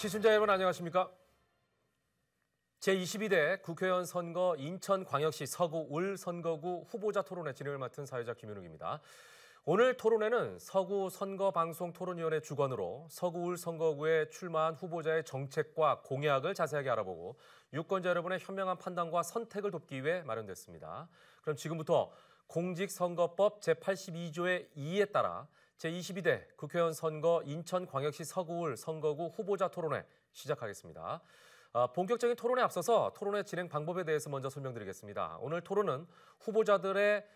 시청자 여러분 안녕하십니까? 제22대 국회의원 선거 인천광역시 서구 울 선거구 후보자 토론회 진행을 맡은 사회자 김윤욱입니다. 오늘 토론회는 서구 선거방송토론위원회 주관으로 서구 울 선거구에 출마한 후보자의 정책과 공약을 자세하게 알아보고 유권자 여러분의 현명한 판단과 선택을 돕기 위해 마련됐습니다. 그럼 지금부터 공직선거법 제82조의 2에 따라 제22대 국회의원 선거 인천광역시 서구 울 선거구 후보자 토론회 시작하겠습니다. 본격적인 토론에 앞서서 토론회 진행 방법에 대해서 먼저 설명드리겠습니다. 오늘 토론은 후보자들의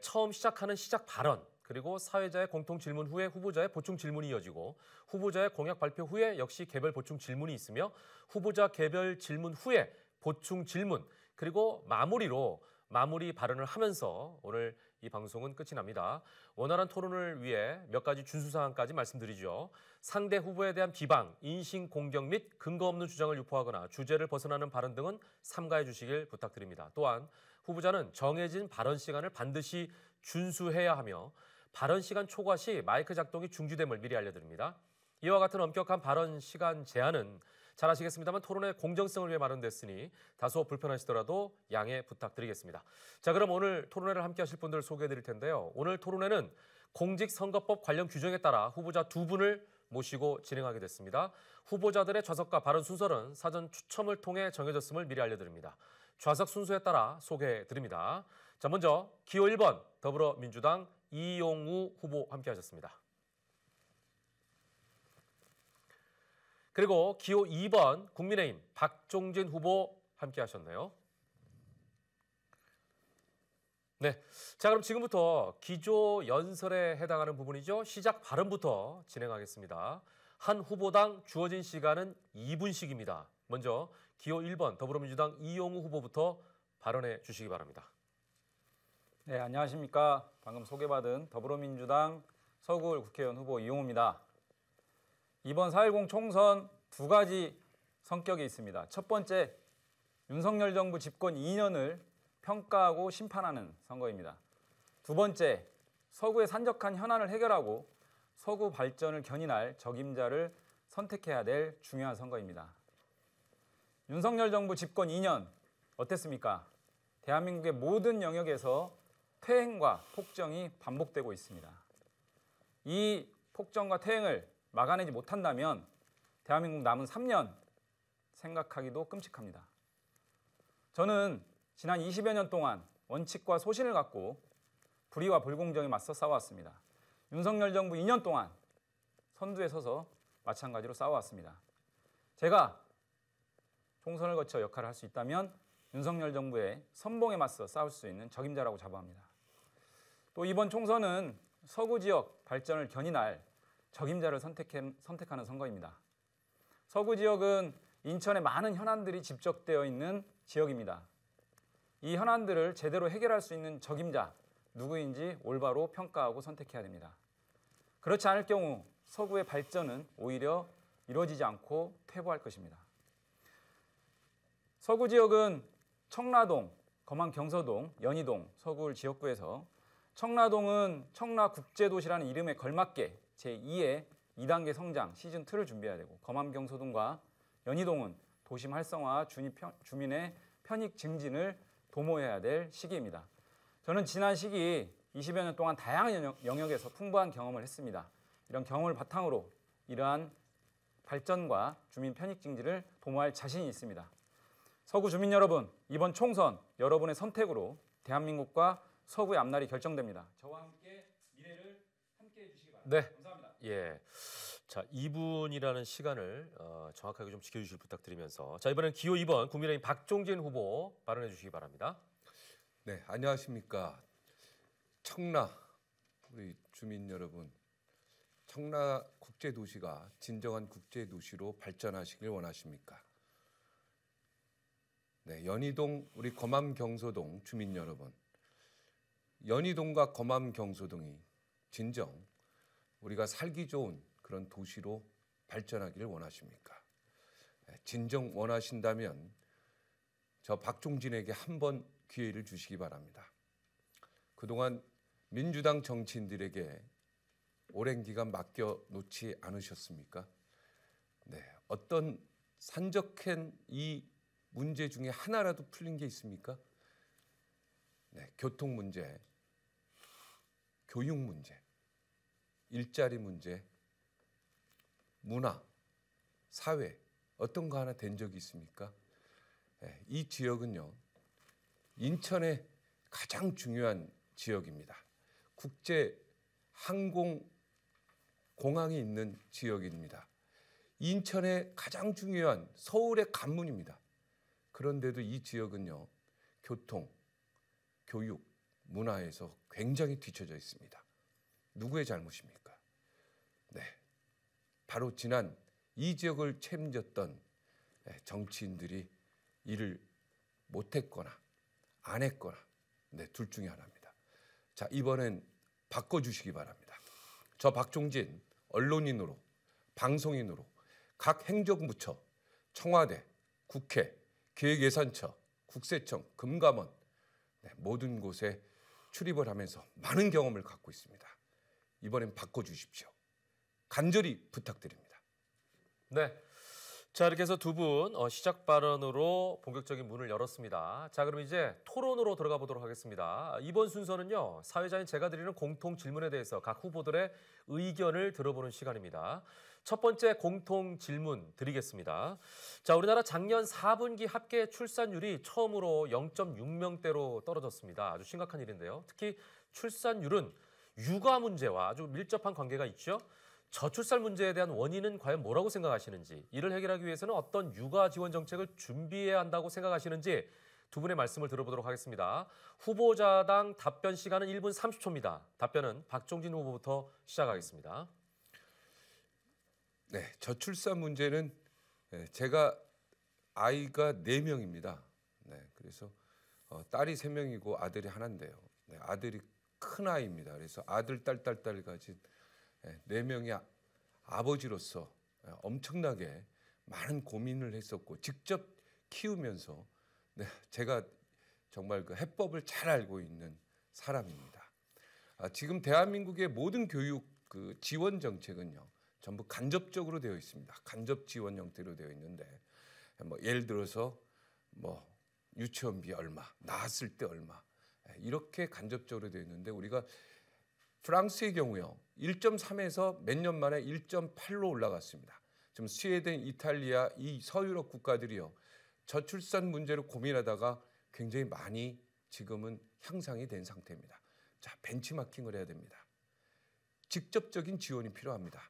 처음 시작하는 시작 발언, 그리고 사회자의 공통 질문 후에 후보자의 보충 질문이 이어지고 후보자의 공약 발표 후에 역시 개별 보충 질문이 있으며 후보자 개별 질문 후에 보충 질문, 그리고 마무리 발언을 하면서 오늘 이 방송은 끝이 납니다. 원활한 토론을 위해 몇 가지 준수사항까지 말씀드리죠. 상대 후보에 대한 비방, 인신 공격 및 근거 없는 주장을 유포하거나 주제를 벗어나는 발언 등은 삼가해 주시길 부탁드립니다. 또한 후보자는 정해진 발언 시간을 반드시 준수해야 하며 발언 시간 초과 시 마이크 작동이 중지됨을 미리 알려드립니다. 이와 같은 엄격한 발언 시간 제한은 잘 아시겠습니다만 토론의 공정성을 위해 마련됐으니 다소 불편하시더라도 양해 부탁드리겠습니다. 자, 그럼 오늘 토론회를 함께 하실 분들 소개해 드릴 텐데요. 오늘 토론회는 공직선거법 관련 규정에 따라 후보자 두 분을 모시고 진행하게 됐습니다. 후보자들의 좌석과 발언 순서는 사전 추첨을 통해 정해졌음을 미리 알려드립니다. 좌석 순서에 따라 소개해 드립니다. 자, 먼저 기호 1번 더불어민주당 이용우 후보 함께 하셨습니다. 그리고 기호 2번 국민의힘 박종진 후보 함께 하셨네요. 네, 자 그럼 지금부터 기조 연설에 해당하는 부분이죠. 시작 발언부터 진행하겠습니다. 한 후보당 주어진 시간은 2분씩입니다. 먼저 기호 1번 더불어민주당 이용우 후보부터 발언해 주시기 바랍니다. 네, 안녕하십니까. 방금 소개받은 더불어민주당 서구울 국회의원 후보 이용우입니다. 이번 4.10 총선 두 가지 성격이 있습니다. 첫 번째, 윤석열 정부 집권 2년을 평가하고 심판하는 선거입니다. 두 번째, 서구의 산적한 현안을 해결하고 서구 발전을 견인할 적임자를 선택해야 될 중요한 선거입니다. 윤석열 정부 집권 2년 어땠습니까? 대한민국의 모든 영역에서 퇴행과 폭정이 반복되고 있습니다. 이 폭정과 퇴행을 막아내지 못한다면 대한민국 남은 3년 생각하기도 끔찍합니다. 저는 지난 20여 년 동안 원칙과 소신을 갖고 불의와 불공정에 맞서 싸워왔습니다. 윤석열 정부 2년 동안 선두에 서서 마찬가지로 싸워왔습니다. 제가 총선을 거쳐 역할을 할 수 있다면 윤석열 정부의 선봉에 맞서 싸울 수 있는 적임자라고 자부합니다. 또 이번 총선은 서구 지역 발전을 견인할 적임자를 선택하는 선거입니다. 서구 지역은 인천에 많은 현안들이 집적되어 있는 지역입니다. 이 현안들을 제대로 해결할 수 있는 적임자 누구인지 올바로 평가하고 선택해야 됩니다. 그렇지 않을 경우 서구의 발전은 오히려 이루어지지 않고 퇴보할 것입니다. 서구 지역은 청라동, 거망경서동, 연희동, 서구울 지역구에서 청라동은 청라국제도시라는 이름에 걸맞게 제2의 2단계 성장 시즌2를 준비해야 되고 거망경서동과 연희동은 도심 활성화, 주민의 편익 증진을 도모해야 될 시기입니다. 저는 지난 시기 20여 년 동안 다양한 영역에서 풍부한 경험을 했습니다. 이런 경험을 바탕으로 이러한 발전과 주민 편익 증진을 도모할 자신이 있습니다. 서구 주민 여러분, 이번 총선 여러분의 선택으로 대한민국과 서구의 앞날이 결정됩니다. 저와 함께 미래를 함께해 주시기 바랍니다. 네. 감사합니다. 예. 자, 2분이라는 시간을 정확하게 좀 지켜주실 부탁드리면서 자, 이번엔 기호 2번 국민의힘 박종진 후보 발언해 주시기 바랍니다. 네, 안녕하십니까. 청라 우리 주민 여러분, 청라 국제도시가 진정한 국제도시로 발전하시길 원하십니까? 네, 연희동 우리 거맘경서동 주민 여러분, 연희동과 거맘경서동이 진정 우리가 살기 좋은 그런 도시로 발전하기를 원하십니까? 진정 원하신다면 저 박종진에게 한번 기회를 주시기 바랍니다. 그동안 민주당 정치인들에게 오랜 기간 맡겨놓지 않으셨습니까? 네, 어떤 산적한 이 문제 중에 하나라도 풀린 게 있습니까? 네, 교통 문제, 교육 문제, 일자리 문제, 문화, 사회 어떤 거 하나 된 적이 있습니까? 네, 이 지역은요, 인천의 가장 중요한 지역입니다. 국제 항공 공항이 있는 지역입니다. 인천의 가장 중요한 서울의 관문입니다. 그런데도 이 지역은요, 교통, 교육, 문화에서 굉장히 뒤처져 있습니다. 누구의 잘못입니까? 네, 바로 지난 이 지역을 책임졌던 정치인들이 일을 못했거나 안 했거나, 네, 둘 중에 하나입니다. 자, 이번엔 바꿔주시기 바랍니다. 저 박종진 언론인으로, 방송인으로 각 행정부처, 청와대, 국회, 기획예산처, 국세청, 금감원, 네, 모든 곳에 출입을 하면서 많은 경험을 갖고 있습니다. 이번엔 바꿔주십시오. 간절히 부탁드립니다. 네. 자, 이렇게 해서 두 분 시작 발언으로 본격적인 문을 열었습니다. 자, 그럼 이제 토론으로 들어가 보도록 하겠습니다. 이번 순서는요, 사회자인 제가 드리는 공통 질문에 대해서 각 후보들의 의견을 들어보는 시간입니다. 첫 번째 공통 질문 드리겠습니다. 자, 우리나라 작년 4분기 합계 출산율이 처음으로 0.6명대로 떨어졌습니다. 아주 심각한 일인데요. 특히 출산율은 육아 문제와 아주 밀접한 관계가 있죠. 저출산 문제에 대한 원인은 과연 뭐라고 생각하시는지, 이를 해결하기 위해서는 어떤 육아 지원 정책을 준비해야 한다고 생각하시는지 두 분의 말씀을 들어보도록 하겠습니다. 후보자당 답변 시간은 1분 30초입니다. 답변은 박종진 후보부터 시작하겠습니다. 네, 저출산 문제는 제가 아이가 4명입니다. 네, 그래서 딸이 3명이고 아들이 하나인데요. 네, 아들이 큰 아이입니다. 그래서 아들, 딸 가진 4명의 아버지로서 엄청나게 많은 고민을 했었고, 직접 키우면서, 네, 제가 정말 그 해법을 잘 알고 있는 사람입니다. 지금 대한민국의 모든 교육 그 지원 정책은요, 전부 간접적으로 되어 있습니다. 간접 지원 형태로 되어 있는데, 뭐 예를 들어서 뭐 유치원비 얼마, 낳았을 때 얼마, 이렇게 간접적으로 되어 있는데, 우리가 프랑스의 경우요, 1.3에서 몇 년 만에 1.8로 올라갔습니다. 지금 스웨덴, 이탈리아 이 서유럽 국가들이요, 저출산 문제로 고민하다가 굉장히 많이 지금은 향상이 된 상태입니다. 자, 벤치마킹을 해야 됩니다. 직접적인 지원이 필요합니다.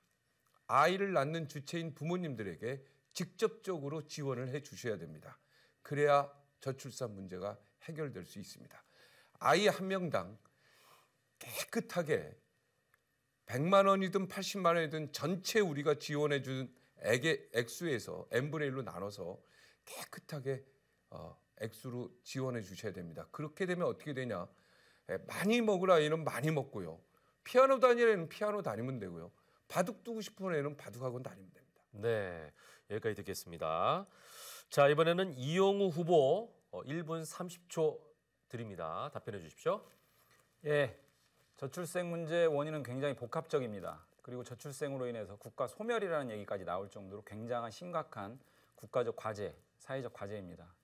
아이를 낳는 주체인 부모님들에게 직접적으로 지원을 해 주셔야 됩니다. 그래야 저출산 문제가 해결될 수 있습니다. 아이 한 명당 깨끗하게 100만 원이든 80만 원이든 전체 우리가 지원해 준 액수에서 n분의 1로 나눠서 깨끗하게 액수로 지원해 주셔야 됩니다. 그렇게 되면 어떻게 되냐? 많이 먹을 아이는 많이 먹고요. 피아노 다니는 애는 피아노 다니면 되고요. 바둑 두고 싶은 애는 바둑학원 다니면 됩니다. 네, 여기까지 듣겠습니다. 자, 이번에는 이용우 후보 1분 30초 드립니다. 답변해 주십시오. 예, 저출생 문제의 원인은 굉장히 복합적입니다. 그리고 저출생으로 인해서 국가 소멸이라는 얘기까지 나올 정도로 굉장한 심각한 국가적 과제, 사회적 과제입니다.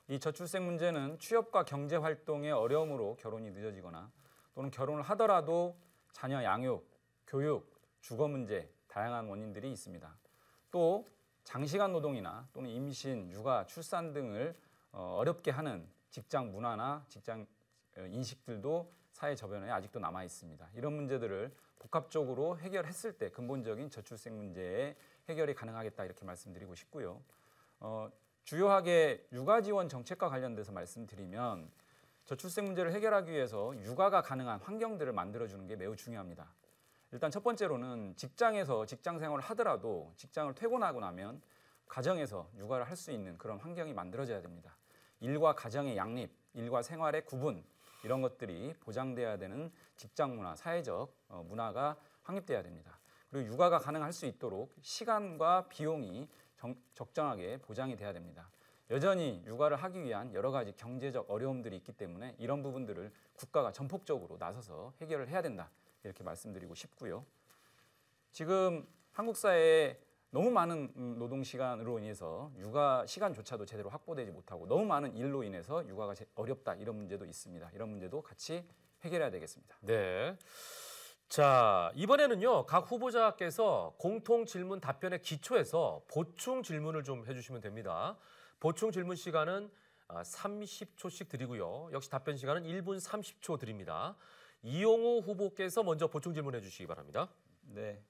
이 저출생 문제는 취업과 경제 활동의 어려움으로 결혼이 늦어지거나, 또는 결혼을 하더라도 자녀 양육, 교육, 주거 문제, 다양한 원인들이 있습니다. 또 장시간 노동이나 또는 임신, 육아, 출산 등을 어렵게 하는 직장 문화나 직장 인식들도 사회 저변에 아직도 남아 있습니다. 이런 문제들을 복합적으로 해결했을 때 근본적인 저출생 문제의 해결이 가능하겠다, 이렇게 말씀드리고 싶고요. 주요하게 육아 지원 정책과 관련돼서 말씀드리면, 저출생 문제를 해결하기 위해서 육아가 가능한 환경들을 만들어주는 게 매우 중요합니다. 일단 첫 번째로는 직장에서 직장 생활을 하더라도 직장을 퇴근하고 나면 가정에서 육아를 할 수 있는 그런 환경이 만들어져야 됩니다. 일과 가정의 양립, 일과 생활의 구분, 이런 것들이 보장돼야 되는 직장 문화, 사회적 문화가 확립돼야 됩니다. 그리고 육아가 가능할 수 있도록 시간과 비용이 적정하게 보장이 돼야 됩니다. 여전히 육아를 하기 위한 여러 가지 경제적 어려움들이 있기 때문에 이런 부분들을 국가가 전폭적으로 나서서 해결을 해야 된다, 이렇게 말씀드리고 싶고요. 지금 한국 사회에 너무 많은 노동 시간으로 인해서 육아 시간조차도 제대로 확보되지 못하고 너무 많은 일로 인해서 육아가 어렵다 이런 문제도 있습니다. 이런 문제도 같이 해결해야 되겠습니다. 네. 자, 이번에는요. 각 후보자께서 공통 질문 답변의 기초에서 보충 질문을 좀 해주시면 됩니다. 보충 질문 시간은 30초씩 드리고요. 역시 답변 시간은 1분 30초 드립니다. 이용우 후보께서 먼저 보충 질문해 주시기 바랍니다. 네.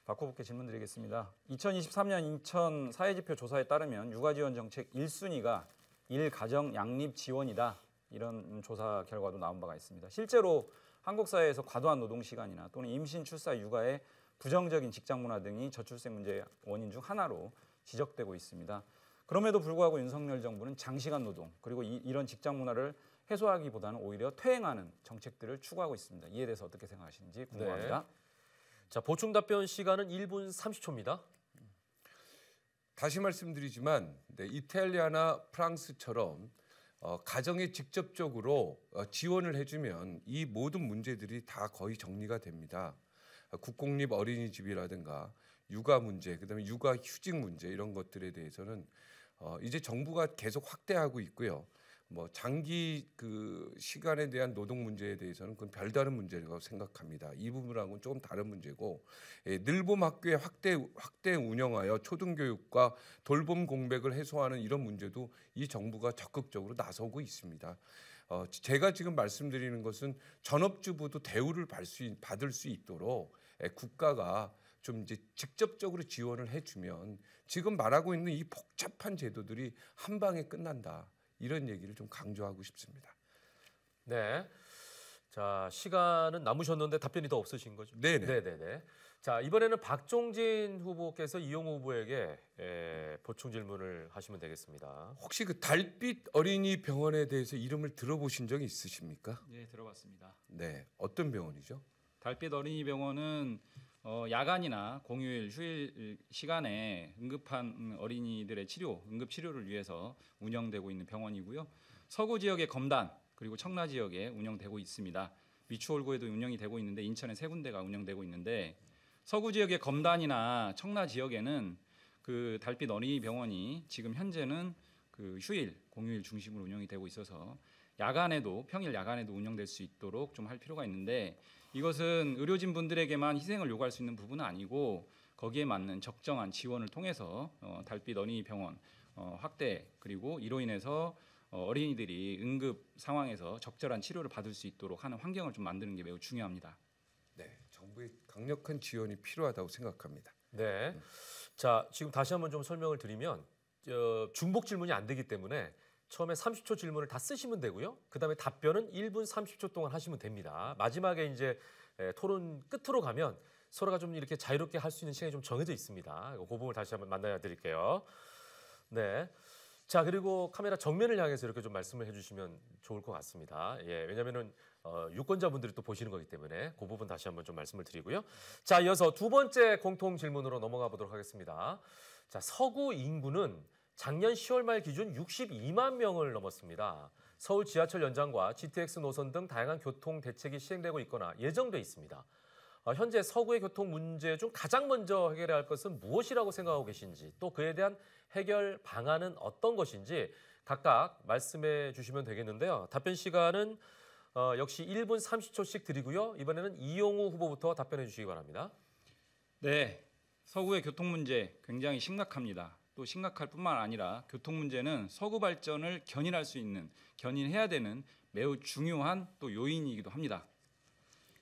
박 후보께 질문 드리겠습니다. 2023년 인천 사회지표 조사에 따르면 육아지원 정책 1순위가 일가정 양립 지원이다. 이런 조사 결과도 나온 바가 있습니다. 실제로 한국 사회에서 과도한 노동 시간이나 또는 임신, 출산, 육아의 부정적인 직장 문화 등이 저출생 문제의 원인 중 하나로 지적되고 있습니다. 그럼에도 불구하고 윤석열 정부는 장시간 노동 그리고 이런 직장 문화를 해소하기보다는 오히려 퇴행하는 정책들을 추구하고 있습니다. 이에 대해서 어떻게 생각하시는지 궁금합니다. 네. 자, 보충 답변 시간은 1분 30초입니다. 다시 말씀드리지만 이탈리아나 프랑스처럼 가정에 직접적으로 지원을 해주면 이 모든 문제들이 다 거의 정리가 됩니다. 국공립 어린이집이라든가 육아 문제, 그다음에 육아 휴직 문제 이런 것들에 대해서는 이제 정부가 계속 확대하고 있고요. 뭐 장기 그 시간에 대한 노동 문제에 대해서는 그건 별다른 문제라고 생각합니다. 이 부분하고는 조금 다른 문제고 늘봄 학교에 확대 운영하여 초등교육과 돌봄 공백을 해소하는 이런 문제도 이 정부가 적극적으로 나서고 있습니다. 제가 지금 말씀드리는 것은 전업주부도 대우를 받을 수 있도록 국가가 좀 이제 직접적으로 지원을 해주면 지금 말하고 있는 이 복잡한 제도들이 한 방에 끝난다. 이런 얘기를 좀 강조하고 싶습니다. 네. 자, 시간은 남으셨는데 답변이 더 없으신 거죠? 네네. 네네네. 자, 이번에는 박종진 후보께서 이용우 후보에게 보충 질문을 하시면 되겠습니다. 혹시 그 달빛 어린이 병원에 대해서 이름을 들어보신 적이 있으십니까? 네, 들어봤습니다. 네. 어떤 병원이죠? 달빛 어린이병원은 야간이나 공휴일, 휴일 시간에 응급한 어린이들의 치료, 응급 치료를 위해서 운영되고 있는 병원이고요. 서구 지역의 검단 그리고 청라 지역에 운영되고 있습니다. 미추홀구에도 운영이 되고 있는데 인천에 세 군데가 운영되고 있는데 서구 지역의 검단이나 청라 지역에는 그 달빛 어린이병원이 지금 현재는 그 휴일, 공휴일 중심으로 운영이 되고 있어서 야간에도 평일 야간에도 운영될 수 있도록 좀 할 필요가 있는데 이것은 의료진 분들에게만 희생을 요구할 수 있는 부분은 아니고 거기에 맞는 적정한 지원을 통해서 달빛 어린이병원 확대 그리고 이로 인해서 어린이들이 응급 상황에서 적절한 치료를 받을 수 있도록 하는 환경을 좀 만드는 게 매우 중요합니다. 네. 정부의 강력한 지원이 필요하다고 생각합니다. 네. 자, 지금 다시 한번 좀 설명을 드리면 중복 질문이 안 되기 때문에 처음에 30초 질문을 다 쓰시면 되고요. 그다음에 답변은 1분 30초 동안 하시면 됩니다. 마지막에 이제 토론 끝으로 가면 서로가 좀 이렇게 자유롭게 할 수 있는 시간이 좀 정해져 있습니다. 그 부분을 다시 한번 만나야 드릴게요. 네. 자, 그리고 카메라 정면을 향해서 이렇게 좀 말씀을 해주시면 좋을 것 같습니다. 예, 왜냐하면은 유권자분들이 또 보시는 거기 때문에 그 부분 다시 한번 좀 말씀을 드리고요. 자, 이어서 두 번째 공통 질문으로 넘어가 보도록 하겠습니다. 자, 서구 인구는 작년 10월 말 기준 62만 명을 넘었습니다. 서울 지하철 연장과 GTX 노선 등 다양한 교통 대책이 시행되고 있거나 예정돼 있습니다. 현재 서구의 교통 문제 중 가장 먼저 해결해야 할 것은 무엇이라고 생각하고 계신지 또 그에 대한 해결 방안은 어떤 것인지 각각 말씀해 주시면 되겠는데요. 답변 시간은 역시 1분 30초씩 드리고요. 이번에는 이용우 후보부터 답변해 주시기 바랍니다. 네, 서구의 교통 문제 굉장히 심각합니다. 또 심각할 뿐만 아니라 교통 문제는 서구 발전을 견인해야 되는 매우 중요한 또 요인이기도 합니다.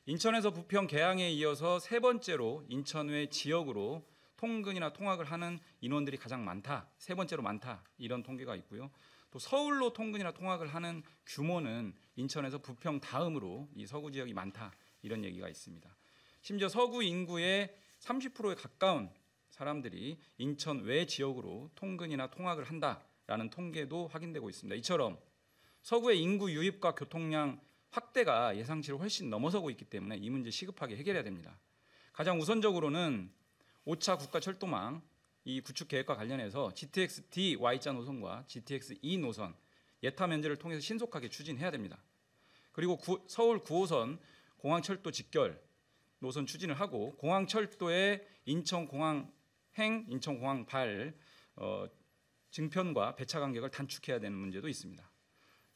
인천에서 부평 계양에 이어서 세 번째로 인천 외 지역으로 통근이나 통학을 하는 인원들이 가장 많다, 세 번째로 많다 이런 통계가 있고요. 또 서울로 통근이나 통학을 하는 규모는 인천에서 부평 다음으로 이 서구 지역이 많다 이런 얘기가 있습니다. 심지어 서구 인구의 30%에 가까운 사람들이 인천 외 지역으로 통근이나 통학을 한다라는 통계도 확인되고 있습니다. 이처럼 서구의 인구 유입과 교통량 확대가 예상치를 훨씬 넘어서고 있기 때문에 이 문제 시급하게 해결해야 됩니다. 가장 우선적으로는 5차 국가철도망 이 구축 계획과 관련해서 GTX-D Y자 노선과 GTX-E 노선 예타 면제를 통해서 신속하게 추진해야 됩니다. 그리고 서울 9호선 공항철도 직결 노선 추진을 하고 공항철도에 인천공항 행 인천공항 발 증편과 배차 간격을 단축해야 되는 문제도 있습니다.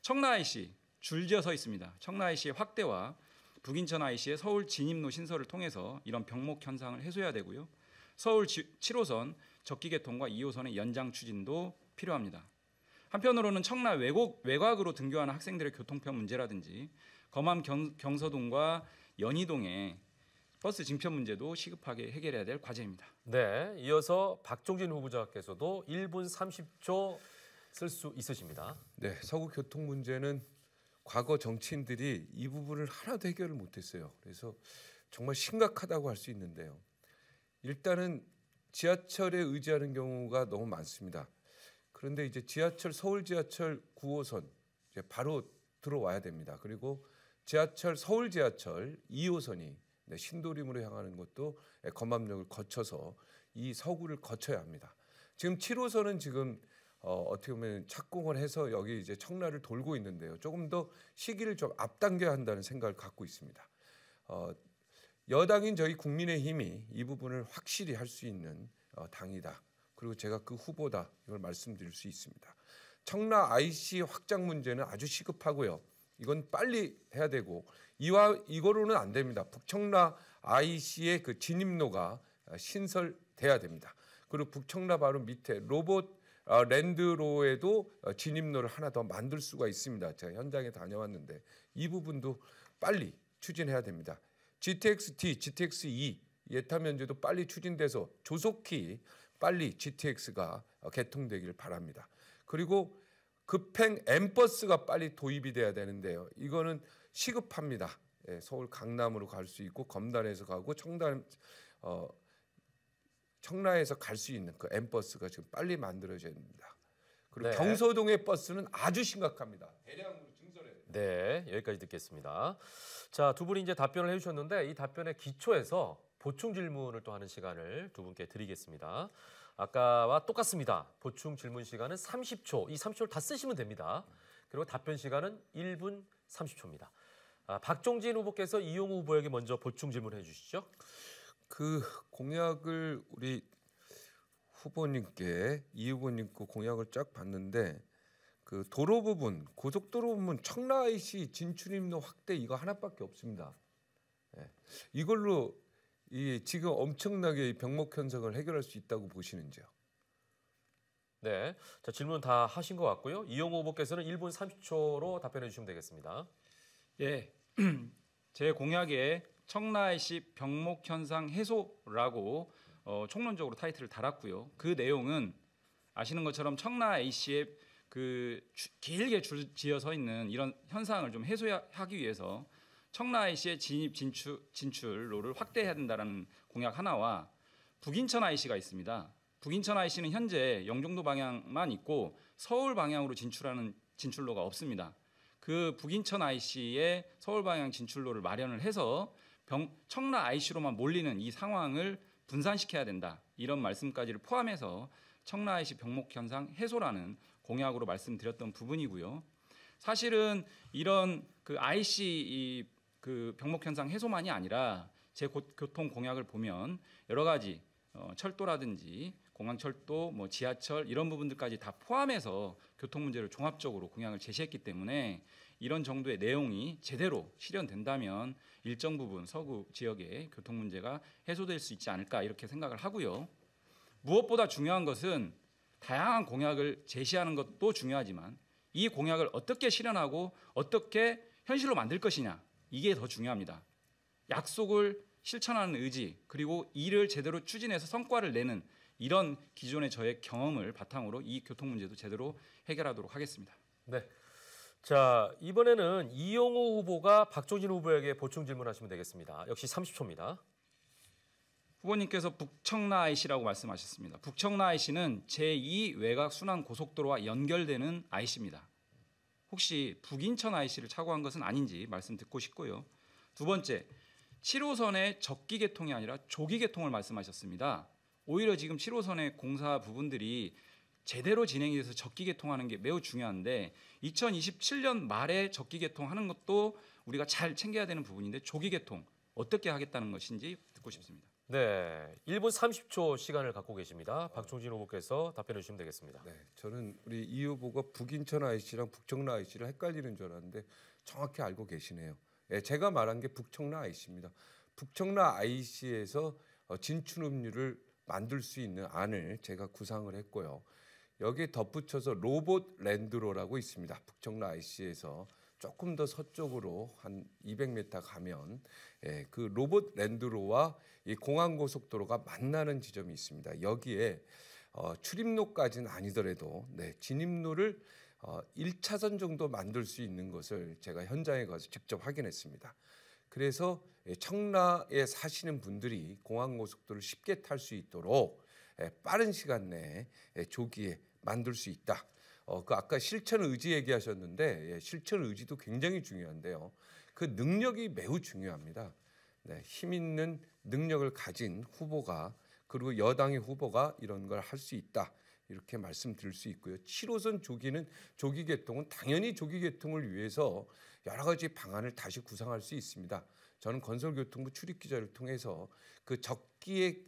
청라 IC 줄지어 서 있습니다. 청라 IC의 확대와 북인천 IC의 서울 진입로 신설을 통해서 이런 병목 현상을 해소해야 되고요. 서울 7호선 적기 개통과 2호선의 연장 추진도 필요합니다. 한편으로는 청라 외곽으로 등교하는 학생들의 교통편 문제라든지 검암 경서동과 연희동의 버스 증편 문제도 시급하게 해결해야 될 과제입니다. 네, 이어서 박종진 후보자께서도 1분 30초 쓸 수 있으십니다. 네, 서구 교통 문제는 과거 정치인들이 이 부분을 하나도 해결을 못했어요. 그래서 정말 심각하다고 할 수 있는데요. 일단은 지하철에 의지하는 경우가 너무 많습니다. 그런데 이제 서울 지하철 9호선 이제 바로 들어와야 됩니다. 그리고 서울 지하철 2호선이 신도림으로 향하는 것도 검암역을 거쳐서 이 서구를 거쳐야 합니다. 지금 7호선은 지금 어떻게 보면 착공을 해서 여기 이제 청라를 돌고 있는데요. 조금 더 시기를 좀 앞당겨야 한다는 생각을 갖고 있습니다. 여당인 저희 국민의힘이 이 부분을 확실히 할 수 있는 당이다. 그리고 제가 그 후보다 이걸 말씀드릴 수 있습니다. 청라 IC 확장 문제는 아주 시급하고요. 이건 빨리 해야 되고 이거로는 안 됩니다. 북청라 IC의 그 진입로가 신설돼야 됩니다. 그리고 북청라 바로 밑에 랜드로에도 진입로를 하나 더 만들 수가 있습니다. 제가 현장에 다녀왔는데 이 부분도 빨리 추진해야 됩니다. GTX-T, GTX-E 예타 면제도 빨리 추진돼서 조속히 빨리 GTX가 개통되기를 바랍니다. 그리고 급행 M버스가 빨리 도입이 돼야 되는데요. 이거는 시급합니다. 서울 강남으로 갈 수 있고 검단에서 가고 청라에서 갈 수 있는 그 M버스가 지금 빨리 만들어져야 됩니다. 그리고 네. 경서동의 버스는 아주 심각합니다. 대량으로 증설해야 됩니다. 네, 여기까지 듣겠습니다. 자, 두 분이 이제 답변을 해주셨는데 이 답변의 기초에서 보충 질문을 또 하는 시간을 두 분께 드리겠습니다. 아까와 똑같습니다. 보충 질문 시간은 30초. 이 30초를 다 쓰시면 됩니다. 그리고 답변 시간은 1분 30초입니다. 박종진 후보께서 이용우 후보에게 먼저 보충 질문해 주시죠. 그 공약을 우리 후보님께 이 후보님께 공약을 쫙 봤는데 그 도로 부분 고속도로 부분 청라 IC 진출입로 확대 이거 하나밖에 없습니다. 이걸로 지금 엄청나게 병목 현상을 해결할 수 있다고 보시는지요? 네, 자, 질문 다 하신 것 같고요. 이용우 후보께서는 1분 30초로 답변해 주시면 되겠습니다. 예, 제 공약에 청라 IC 병목 현상 해소라고 총론적으로 타이틀을 달았고요. 그 내용은 아시는 것처럼 청라 IC에 길게 줄지어 서 있는 이런 현상을 좀 해소하기 위해서 청라 IC의 진출로를 확대해야 된다는 공약 하나와 북인천 IC가 있습니다. 북인천 IC는 현재 영종도 방향만 있고 서울 방향으로 진출하는 진출로가 없습니다. 그 북인천 IC의 서울 방향 진출로를 마련을 해서 청라 IC로만 몰리는 이 상황을 분산시켜야 된다. 이런 말씀까지를 포함해서 청라 IC 병목 현상 해소라는 공약으로 말씀드렸던 부분이고요. 사실은 이런 그 IC 그 병목 현상 해소만이 아니라 제 교통 공약을 보면 여러 가지 철도라든지 공항철도, 뭐 지하철 이런 부분들까지 다 포함해서 교통 문제를 종합적으로 공약을 제시했기 때문에 이런 정도의 내용이 제대로 실현된다면 일정 부분 서구 지역의 교통 문제가 해소될 수 있지 않을까 이렇게 생각을 하고요. 무엇보다 중요한 것은 다양한 공약을 제시하는 것도 중요하지만 이 공약을 어떻게 실현하고 어떻게 현실로 만들 것이냐 이게 더 중요합니다. 약속을 실천하는 의지 그리고 이를 제대로 추진해서 성과를 내는 이런 기존의 저의 경험을 바탕으로 이 교통 문제도 제대로 해결하도록 하겠습니다. 네. 자, 이번에는 이용우 후보가 박종진 후보에게 보충 질문하시면 되겠습니다. 역시 30초입니다. 후보님께서 북청라 IC라고 말씀하셨습니다. 북청라 IC는 제2 외곽 순환 고속도로와 연결되는 IC입니다. 혹시 북인천 IC를 착오한 것은 아닌지 말씀 듣고 싶고요. 두 번째, 7호선의 적기 개통이 아니라 조기 개통을 말씀하셨습니다. 오히려 지금 7호선의 공사 부분들이 제대로 진행이 돼서 적기 개통하는 게 매우 중요한데 2027년 말에 적기 개통하는 것도 우리가 잘 챙겨야 되는 부분인데 조기 개통 어떻게 하겠다는 것인지 듣고 싶습니다. 네, 1분 30초 시간을 갖고 계십니다. 박종진 후보께서 답변해 주시면 되겠습니다. 네, 저는 우리 이 후보가 북인천 IC랑 북청라 IC를 헷갈리는 줄 알았는데 정확히 알고 계시네요. 예, 제가 말한 게 북청라 IC입니다. 북청라 IC에서 진출음료를 만들 수 있는 안을 제가 구상을 했고요. 여기에 덧붙여서 로봇 랜드로라고 있습니다. 북청라 IC에서 조금 더 서쪽으로 한 200m 가면 그 로봇 랜드로와 이 공항고속도로가 만나는 지점이 있습니다. 여기에 출입로까지는 아니더라도 진입로를 1차선 정도 만들 수 있는 것을 제가 현장에 가서 직접 확인했습니다. 그래서 청라에 사시는 분들이 공항고속도로를 쉽게 탈 수 있도록 빠른 시간 내에 조기에 만들 수 있다. 그 아까 실천 의지 얘기하셨는데 실천 의지도 굉장히 중요한데요. 그 능력이 매우 중요합니다. 네, 힘 있는 능력을 가진 후보가 그리고 여당의 후보가 이런 걸 할 수 있다. 이렇게 말씀드릴 수 있고요. 7호선 조기 개통은 당연히 조기 개통을 위해서 여러 가지 방안을 다시 구상할 수 있습니다. 저는 건설교통부 출입 기자를 통해서 그 적기에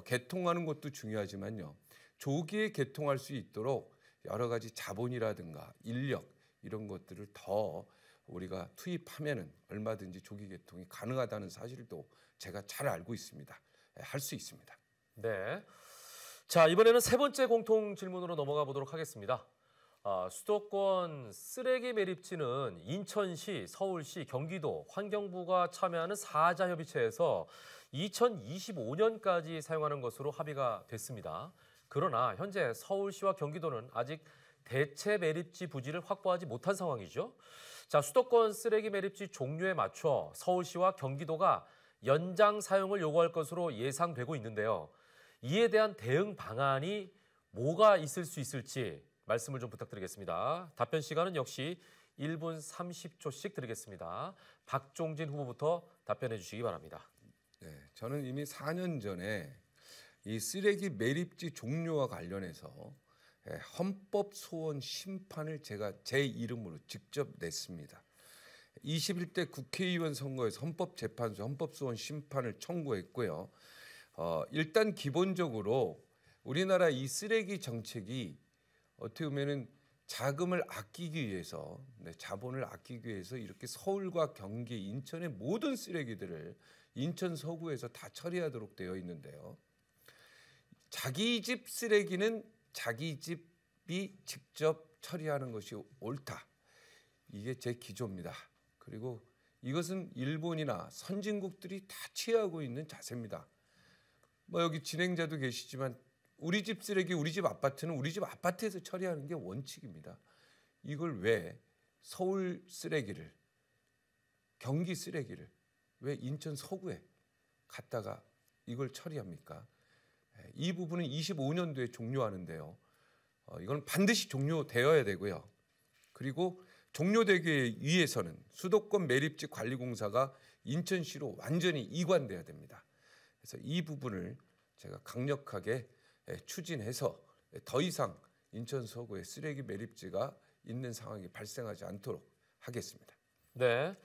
개통하는 것도 중요하지만요. 조기에 개통할 수 있도록 여러 가지 자본이라든가 인력 이런 것들을 더 우리가 투입하면은 얼마든지 조기 개통이 가능하다는 사실도 제가 잘 알고 있습니다. 할 수 있습니다. 네. 자, 이번에는 세 번째 공통 질문으로 넘어가 보도록 하겠습니다. 수도권 쓰레기 매립지는 인천시, 서울시, 경기도, 환경부가 참여하는 4자 협의체에서 2025년까지 사용하는 것으로 합의가 됐습니다. 그러나 현재 서울시와 경기도는 아직 대체 매립지 부지를 확보하지 못한 상황이죠. 자, 수도권 쓰레기 매립지 종류에 맞춰 서울시와 경기도가 연장 사용을 요구할 것으로 예상되고 있는데요. 이에 대한 대응 방안이 뭐가 있을 수 있을지 말씀을 좀 부탁드리겠습니다. 답변 시간은 역시 1분 30초씩 드리겠습니다. 박종진 후보부터 답변해 주시기 바랍니다. 네, 저는 이미 4년 전에 이 쓰레기 매립지 종류와 관련해서 헌법 소원 심판을 제가 제 이름으로 직접 냈습니다. 21대 국회의원 선거에서 헌법재판소 헌법소원 심판을 청구했고요. 일단 기본적으로 우리나라 이 쓰레기 정책이 어떻게 보면은 자금을 아끼기 위해서, 자본을 아끼기 위해서 이렇게 서울과 경기, 인천의 모든 쓰레기들을 인천 서구에서 다 처리하도록 되어 있는데요. 자기 집 쓰레기는 자기 집이 직접 처리하는 것이 옳다. 이게 제 기조입니다. 그리고 이것은 일본이나 선진국들이 다 취하고 있는 자세입니다. 뭐 여기 진행자도 계시지만 우리 집 쓰레기, 우리 집 아파트는 우리 집 아파트에서 처리하는 게 원칙입니다. 이걸 왜 서울 쓰레기를, 경기 쓰레기를 왜 인천 서구에 갖다가 이걸 처리합니까? 이 부분은 25년도에 종료하는데요. 이건 반드시 종료되어야 되고요. 그리고 종료되기 위해서는 수도권 매립지 관리공사가 인천시로 완전히 이관돼야 됩니다. 그래서 이 부분을 제가 강력하게 추진해서 더 이상 인천 서구에 쓰레기 매립지가 있는 상황이 발생하지 않도록 하겠습니다. 네,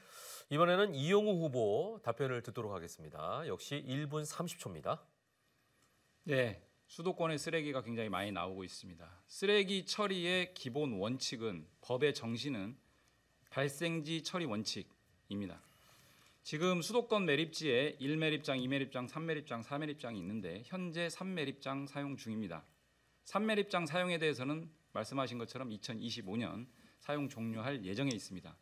이번에는 이용우 후보 답변을 듣도록 하겠습니다. 역시 1분 30초입니다. 네, 수도권의 쓰레기가 굉장히 많이 나오고 있습니다. 쓰레기 처리의 기본 원칙은 법의 정신은 발생지 처리 원칙입니다. 지금 수도권 매립지에 1매립장, 2매립장, 3매립장, 4매립장이 있는데 현재 3매립장 사용 중입니다. 3매립장 사용에 대해서는 말씀하신 것처럼 2025년 사용 종료할 예정에 있습니다.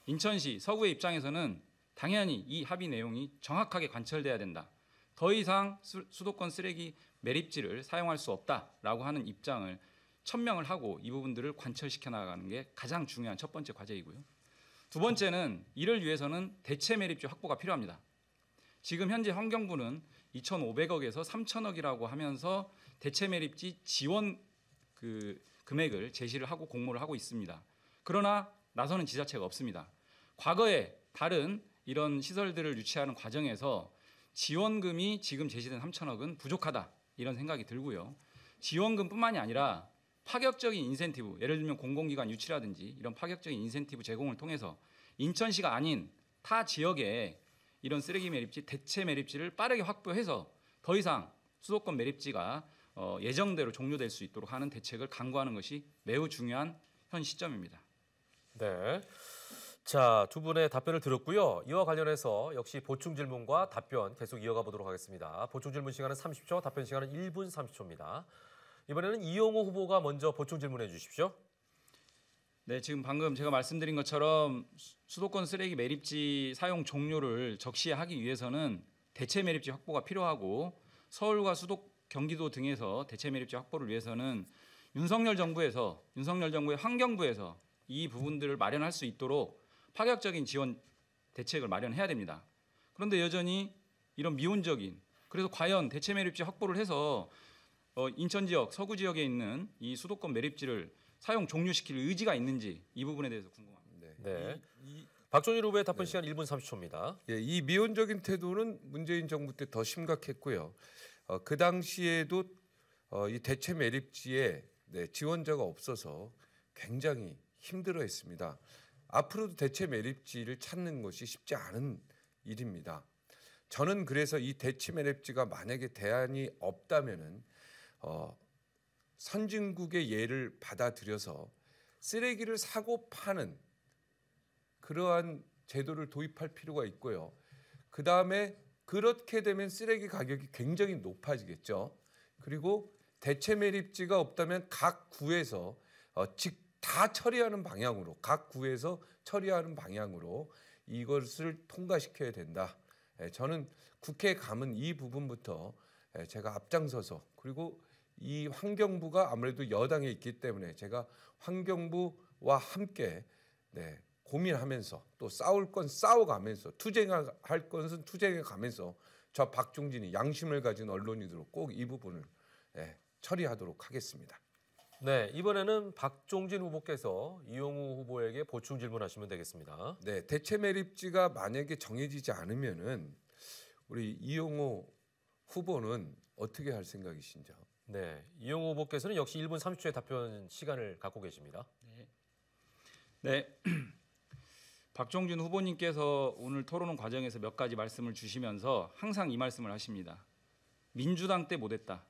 인천시 서구의 입장에서는 당연히 이 합의 내용이 정확하게 관철돼야 된다. 더 이상 수도권 쓰레기 매립지를 사용할 수 없다라고 하는 입장을 천명을 하고 이 부분들을 관철시켜 나가는 게 가장 중요한 첫 번째 과제이고요. 두 번째는 이를 위해서는 대체 매립지 확보가 필요합니다. 지금 현재 환경부는 2,500억에서 3,000억이라고 하면서 대체 매립지 지원 금액을 제시를 하고 공모를 하고 있습니다. 그러나 나서는 지자체가 없습니다. 과거에 다른 이런 시설들을 유치하는 과정에서 지원금이 지금 제시된 3,000억은 부족하다 이런 생각이 들고요. 지원금뿐만이 아니라 파격적인 인센티브, 예를 들면 공공기관 유치라든지 이런 파격적인 인센티브 제공을 통해서 인천시가 아닌 타 지역에 이런 쓰레기 매립지, 대체 매립지를 빠르게 확보해서 더 이상 수도권 매립지가 예정대로 종료될 수 있도록 하는 대책을 강구하는 것이 매우 중요한 현 시점입니다. 네. 자, 두 분의 답변을 들었고요. 이와 관련해서 역시 보충 질문과 답변 계속 이어가 보도록 하겠습니다. 보충 질문 시간은 30초, 답변 시간은 1분 30초입니다. 이번에는 이용호 후보가 먼저 보충 질문해 주십시오. 네, 지금 방금 제가 말씀드린 것처럼 수도권 쓰레기 매립지 사용 종료를 적시하기 위해서는 대체 매립지 확보가 필요하고 서울과 수도, 경기도 등에서 대체 매립지 확보를 위해서는 윤석열 정부의 환경부에서 이 부분들을 마련할 수 있도록 파격적인 지원 대책을 마련해야 됩니다. 그런데 여전히 이런 미온적인, 그래서 과연 대체 매립지 확보를 해서 인천 지역, 서구 지역에 있는 이 수도권 매립지를 사용 종료시킬 의지가 있는지 이 부분에 대해서 궁금합니다. 네. 박종일 후보의 답변 시간 1분 30초입니다. 예, 이 미온적인 태도는 문재인 정부 때 더 심각했고요. 그 당시에도 이 대체 매립지에 지원자가 없어서 굉장히 힘들어했습니다. 앞으로도 대체 매립지를 찾는 것이 쉽지 않은 일입니다. 저는 그래서 이 대체 매립지가 만약에 대안이 없다면은 선진국의 예를 받아들여서 쓰레기를 사고 파는 그러한 제도를 도입할 필요가 있고요. 그 다음에 그렇게 되면 쓰레기 가격이 굉장히 높아지겠죠. 그리고 대체 매립지가 없다면 각 구에서 다 처리하는 방향으로, 각 구에서 처리하는 방향으로 이것을 통과시켜야 된다. 저는 국회에 가면 이 부분부터 제가 앞장서서, 그리고 이 환경부가 아무래도 여당에 있기 때문에 제가 환경부와 함께 고민하면서 또 싸울 건 싸워가면서 투쟁할 것은 투쟁해가면서 저 박종진이 양심을 가진 언론인으로 꼭 이 부분을 처리하도록 하겠습니다. 네, 이번에는 박종진 후보께서 이용우 후보에게 보충 질문하시면 되겠습니다. 네, 대체 매립지가 만약에 정해지지 않으면은 우리 이용우 후보는 어떻게 할 생각이신지요? 네, 이용우 후보께서는 역시 1분 30초의 답변 시간을 갖고 계십니다. 네. 박종진 후보님께서 오늘 토론 과정에서 몇 가지 말씀을 주시면서 항상 이 말씀을 하십니다. 민주당 때 못했다.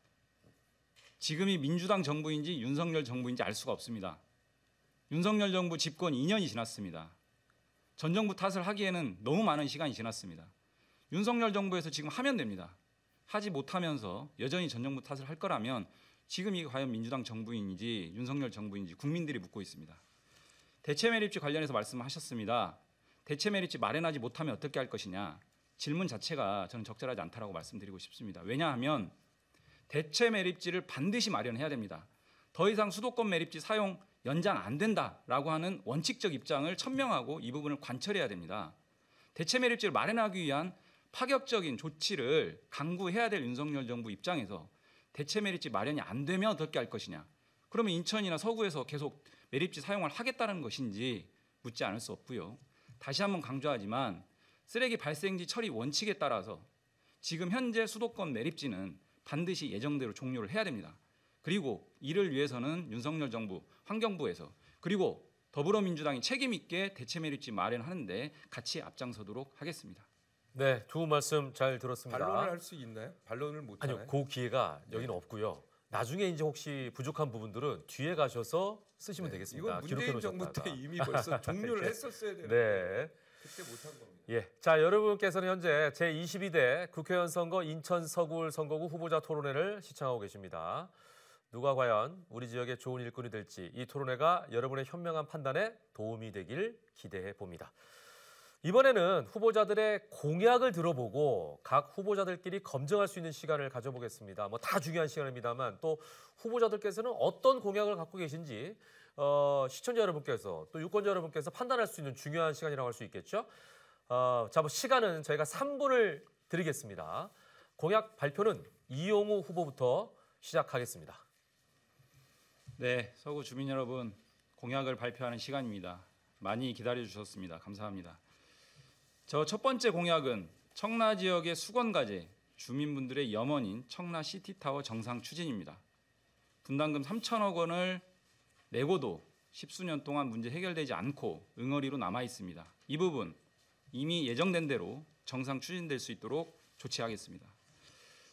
지금이 민주당 정부인지 윤석열 정부인지 알 수가 없습니다. 윤석열 정부 집권 2년이 지났습니다. 전 정부 탓을 하기에는 너무 많은 시간이 지났습니다. 윤석열 정부에서 지금 하면 됩니다. 하지 못하면서 여전히 전 정부 탓을 할 거라면 지금 이게 과연 민주당 정부인지 윤석열 정부인지 국민들이 묻고 있습니다. 대체 매립지 관련해서 말씀하셨습니다. 대체 매립지 마련하지 못하면 어떻게 할 것이냐. 질문 자체가 저는 적절하지 않다라고 말씀드리고 싶습니다. 왜냐하면 대체 매립지를 반드시 마련해야 됩니다. 더 이상 수도권 매립지 사용 연장 안 된다라고 하는 원칙적 입장을 천명하고 이 부분을 관철해야 됩니다. 대체 매립지를 마련하기 위한 파격적인 조치를 강구해야 될 윤석열 정부 입장에서 대체 매립지 마련이 안 되면 어떻게 할 것이냐. 그러면 인천이나 서구에서 계속 매립지 사용을 하겠다는 것인지 묻지 않을 수 없고요. 다시 한번 강조하지만 쓰레기 발생지 처리 원칙에 따라서 지금 현재 수도권 매립지는 반드시 예정대로 종료를 해야 됩니다. 그리고 이를 위해서는 윤석열 정부, 환경부에서 그리고 더불어민주당이 책임 있게 대체 매립지 마련하는데 같이 앞장서도록 하겠습니다. 네, 두 말씀 잘 들었습니다. 반론을 할 수 있나요? 반론을 못 하나요? 아니요, 그 기회가 여기는 없고요. 나중에 이제 혹시 부족한 부분들은 뒤에 가셔서 쓰시면 되겠습니다. 이건 문재인 정부 때 이미 벌써 종료를 했었어야 되는데 네. 그때 못한 겁니다. 예, 자 여러분께서는 현재 제22대 국회의원 선거 인천 서구울 선거구 후보자 토론회를 시청하고 계십니다. 누가 과연 우리 지역의 좋은 일꾼이 될지 이 토론회가 여러분의 현명한 판단에 도움이 되길 기대해 봅니다. 이번에는 후보자들의 공약을 들어보고 각 후보자들끼리 검증할 수 있는 시간을 가져보겠습니다. 뭐 다 중요한 시간입니다만 또 후보자들께서는 어떤 공약을 갖고 계신지 시청자 여러분께서 또 유권자 여러분께서 판단할 수 있는 중요한 시간이라고 할 수 있겠죠. 자, 뭐 시간은 저희가 3분을 드리겠습니다. 공약 발표는 이용우 후보부터 시작하겠습니다. 네, 서구 주민 여러분, 공약을 발표하는 시간입니다. 많이 기다려 주셨습니다. 감사합니다. 저 첫 번째 공약은 청라 지역의 수건과제, 주민분들의 염원인 청라 시티타워 정상 추진입니다. 분담금 3천억 원을 내고도 10수년 동안 문제 해결되지 않고 응어리로 남아 있습니다. 이 부분 이미 예정된 대로 정상 추진될 수 있도록 조치하겠습니다.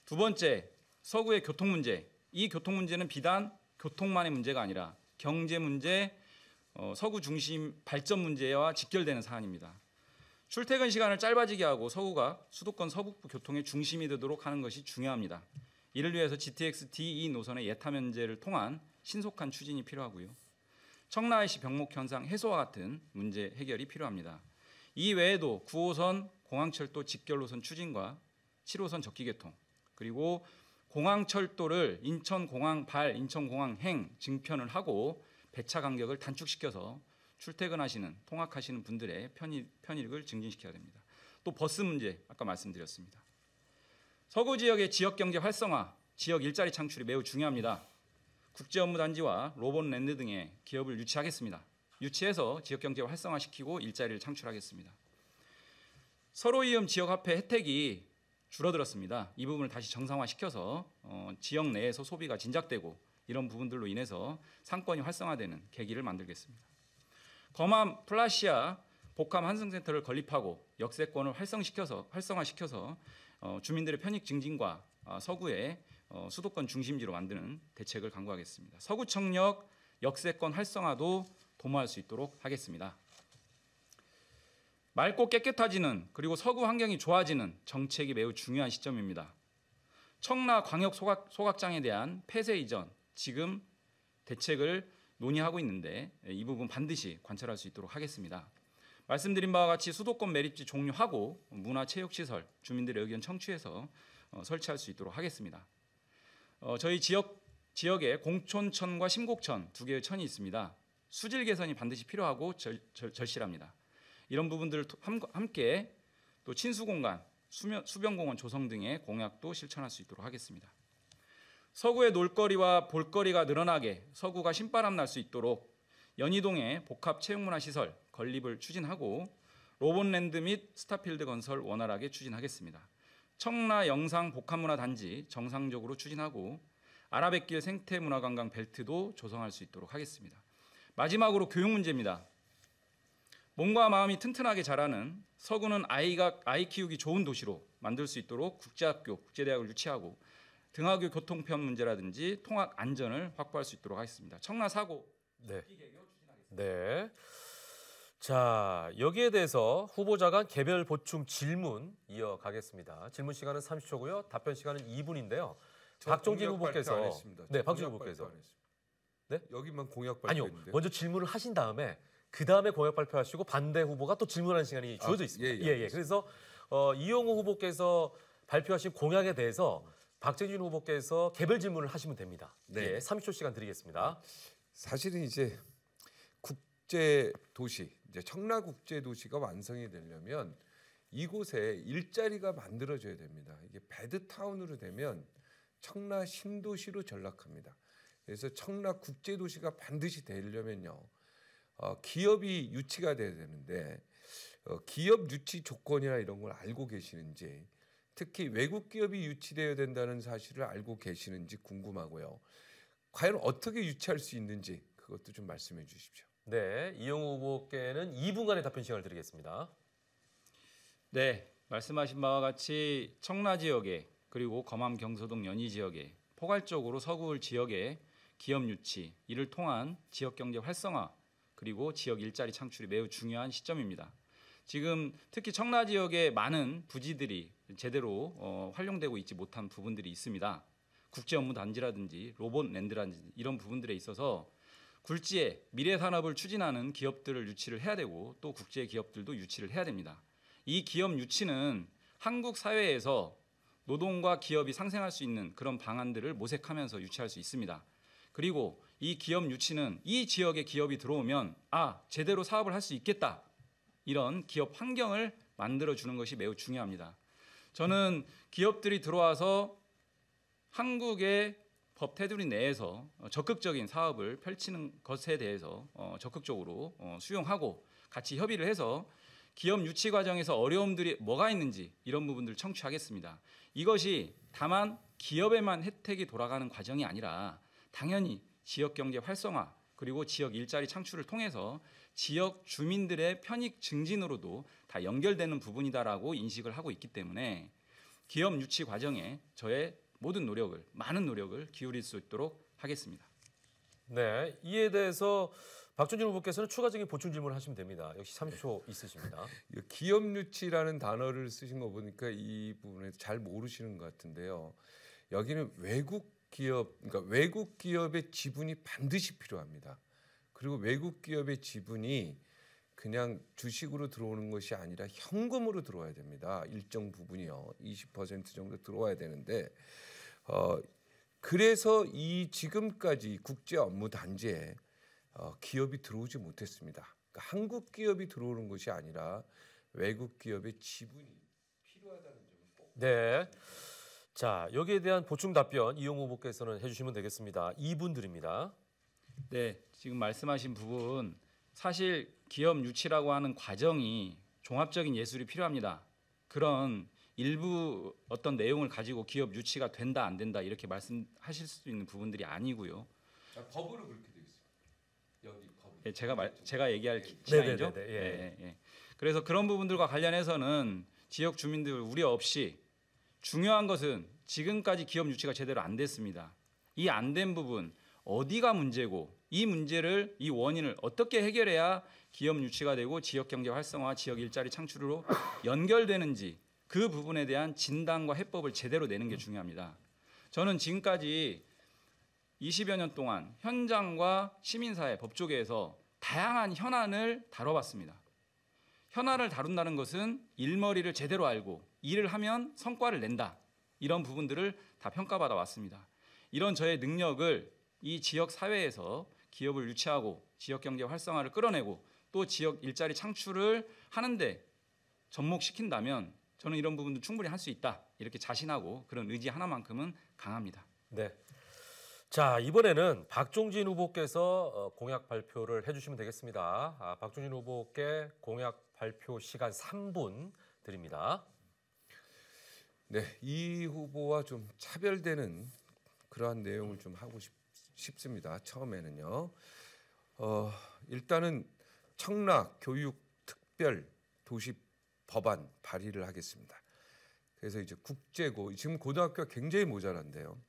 두 번째, 서구의 교통 문제. 이 교통 문제는 비단 교통만의 문제가 아니라 경제 문제, 서구 중심 발전 문제와 직결되는 사안입니다. 출퇴근 시간을 짧아지게 하고 서구가 수도권 서북부 교통의 중심이 되도록 하는 것이 중요합니다. 이를 위해서 GTX-D2 노선의 예타 면제를 통한 신속한 추진이 필요하고요. 청라-IC 병목 현상 해소와 같은 문제 해결이 필요합니다. 이 외에도 9호선 공항철도 직결 노선 추진과 7호선 적기개통, 그리고 공항철도를 인천공항 발, 인천공항 행 증편을 하고 배차 간격을 단축시켜서 출퇴근하시는, 통학하시는 분들의 편익을 증진시켜야 됩니다. 또 버스 문제, 아까 말씀드렸습니다. 서구 지역의 지역경제 활성화, 지역 일자리 창출이 매우 중요합니다. 국제업무단지와 로봇랜드 등의 기업을 유치하겠습니다. 유치해서 지역경제 활성화시키고 일자리를 창출하겠습니다. 서로이음 지역화폐 혜택이 줄어들었습니다. 이 부분을 다시 정상화시켜서 지역 내에서 소비가 진작되고 이런 부분들로 인해서 상권이 활성화되는 계기를 만들겠습니다. 검암 플라시아 복합 환승센터를 건립하고 역세권을 활성화시켜서 주민들의 편익 증진과 서구의 수도권 중심지로 만드는 대책을 강구하겠습니다. 서구청력 역세권 활성화도 도모할 수 있도록 하겠습니다. 맑고 깨끗해지는, 그리고 서구 환경이 좋아지는 정책이 매우 중요한 시점입니다. 청라 광역 소각장에 대한 폐쇄 이전, 지금 대책을 논의하고 있는데 이 부분 반드시 관찰할 수 있도록 하겠습니다. 말씀드린 바와 같이 수도권 매립지 종료하고 문화체육시설, 주민들의 의견 청취해서 설치할 수 있도록 하겠습니다. 저희 지역에 공촌천과 심곡천 두 개의 천이 있습니다. 수질 개선이 반드시 필요하고 절실합니다. 이런 부분들을 함께 또 친수공간, 수변공원 조성 등의 공약도 실천할 수 있도록 하겠습니다. 서구의 놀거리와 볼거리가 늘어나게 서구가 신바람 날 수 있도록 연희동에 복합 체육문화시설 건립을 추진하고 로봇랜드 및 스타필드 건설 원활하게 추진하겠습니다. 청라 영상 복합문화단지 정상적으로 추진하고 아라뱃길 생태문화관광 벨트도 조성할 수 있도록 하겠습니다. 마지막으로 교육 문제입니다. 몸과 마음이 튼튼하게 자라는 서구는 아이 키우기 좋은 도시로 만들 수 있도록 국제학교, 국제대학을 유치하고 등하교 교통편 문제라든지 통학 안전을 확보할 수 있도록 하겠습니다. 청라 사고 네. 네. 자, 여기에 대해서 후보자 간 개별 보충 질문 이어가겠습니다. 질문 시간은 30초고요. 답변 시간은 2분인데요. 박종진 후보께서 네, 박종진 후보께서 네? 여기만 공약 아니요. 발표했는데. 먼저 질문을 하신 다음에 그 다음에 공약 발표하시고 반대 후보가 또 질문하는 시간이 주어져 있습니다. 예. 그래서 이용우 후보께서 발표하신 공약에 대해서 박정진 후보께서 개별 질문을 하시면 됩니다. 네. 예, 30초 시간 드리겠습니다. 사실은 이제 국제 도시, 이제 청라 국제 도시가 완성이 되려면 이곳에 일자리가 만들어져야 됩니다. 이게 배드타운으로 되면 청라 신도시로 전락합니다. 그래서 청라 국제 도시가 반드시 되려면요, 기업이 유치가 돼야 되는데 기업 유치 조건이나 이런 걸 알고 계시는지, 특히 외국 기업이 유치되어야 된다는 사실을 알고 계시는지 궁금하고요. 과연 어떻게 유치할 수 있는지 그것도 좀 말씀해 주십시오. 네, 이용우 후보께는 2분간의 답변 시간을 드리겠습니다. 네, 말씀하신 바와 같이 청라 지역에 그리고 검암 경서동 연희 지역에 포괄적으로 서구 지역에 기업 유치, 이를 통한 지역 경제 활성화 그리고 지역 일자리 창출이 매우 중요한 시점입니다. 지금 특히 청라 지역에 많은 부지들이 제대로 활용되고 있지 못한 부분들이 있습니다. 국제업무단지라든지 로봇랜드라든지 이런 부분들에 있어서 굴지에 미래 산업을 추진하는 기업들을 유치를 해야 되고 또 국제 기업들도 유치를 해야 됩니다. 이 기업 유치는 한국 사회에서 노동과 기업이 상생할 수 있는 그런 방안들을 모색하면서 유치할 수 있습니다. 그리고 이 기업 유치는 이 지역에 기업이 들어오면 제대로 사업을 할 수 있겠다, 이런 기업 환경을 만들어주는 것이 매우 중요합니다. 저는 기업들이 들어와서 한국의 법 테두리 내에서 적극적인 사업을 펼치는 것에 대해서 적극적으로 수용하고 같이 협의를 해서 기업 유치 과정에서 어려움들이 뭐가 있는지 이런 부분들을 청취하겠습니다. 이것이 다만 기업에만 혜택이 돌아가는 과정이 아니라 당연히 지역경제 활성화, 그리고 지역 일자리 창출을 통해서 지역 주민들의 편익 증진으로도 다 연결되는 부분이다라고 인식을 하고 있기 때문에 기업 유치 과정에 저의 모든 노력을, 많은 노력을 기울일 수 있도록 하겠습니다. 네, 이에 대해서 박준진 후보께서는 추가적인 보충 질문을 하시면 됩니다. 역시 30초 있으십니다. 기업 유치라는 단어를 쓰신 거 보니까 이 부분에 잘 모르시는 것 같은데요. 여기는 외국 기업, 그러니까 외국 기업의 지분이 반드시 필요합니다. 그리고 외국 기업의 지분이 그냥 주식으로 들어오는 것이 아니라 현금으로 들어와야 됩니다. 일정 부분이요, 20% 정도 들어와야 되는데, 그래서 이 지금까지 국제 업무 단지에 기업이 들어오지 못했습니다. 그러니까 한국 기업이 들어오는 것이 아니라 외국 기업의 지분이 필요하다는 점을 꼭. 네. 자, 여기에 대한 보충 답변 이용 후보께서는 해주시면 되겠습니다. 2분 드립니다. 네, 지금 말씀하신 부분 사실 기업 유치라고 하는 과정이 종합적인 예술이 필요합니다. 그런 일부 어떤 내용을 가지고 기업 유치가 된다 안 된다 이렇게 말씀하실 수 있는 부분들이 아니고요. 법으로 그렇게 되어 있습니다. 여기 법. 예, 제가 얘기할 시간이죠. 네네네네, 예. 그래서 그런 부분들과 관련해서는 지역 주민들 우려 없이 중요한 것은 지금까지 기업 유치가 제대로 안 됐습니다. 이 안 된 부분 어디가 문제고 이 문제를 이 원인을 어떻게 해결해야 기업 유치가 되고 지역 경제 활성화, 지역 일자리 창출로 연결되는지 그 부분에 대한 진단과 해법을 제대로 내는 게 중요합니다. 저는 지금까지 20여 년 동안 현장과 시민사회, 법조계에서 다양한 현안을 다뤄봤습니다. 현안을 다룬다는 것은 일머리를 제대로 알고 일을 하면 성과를 낸다. 이런 부분들을 다 평가받아 왔습니다. 이런 저의 능력을 이 지역 사회에서 기업을 유치하고 지역 경제 활성화를 끌어내고 또 지역 일자리 창출을 하는데 접목시킨다면 저는 이런 부분도 충분히 할 수 있다. 이렇게 자신하고 그런 의지 하나만큼은 강합니다. 네. 자, 이번에는 박종진 후보께서 공약 발표를 해주시면 되겠습니다. 박종진 후보께 공약 발표 시간 3분 드립니다. 네, 이 후보와 좀 차별되는 그러한 내용을 좀 하고 싶습니다. 처음에는요. 일단은 청라 교육 특별 도시 법안 발의를 하겠습니다. 그래서 이제 국제고 지금 고등학교가 굉장히 모자란데요.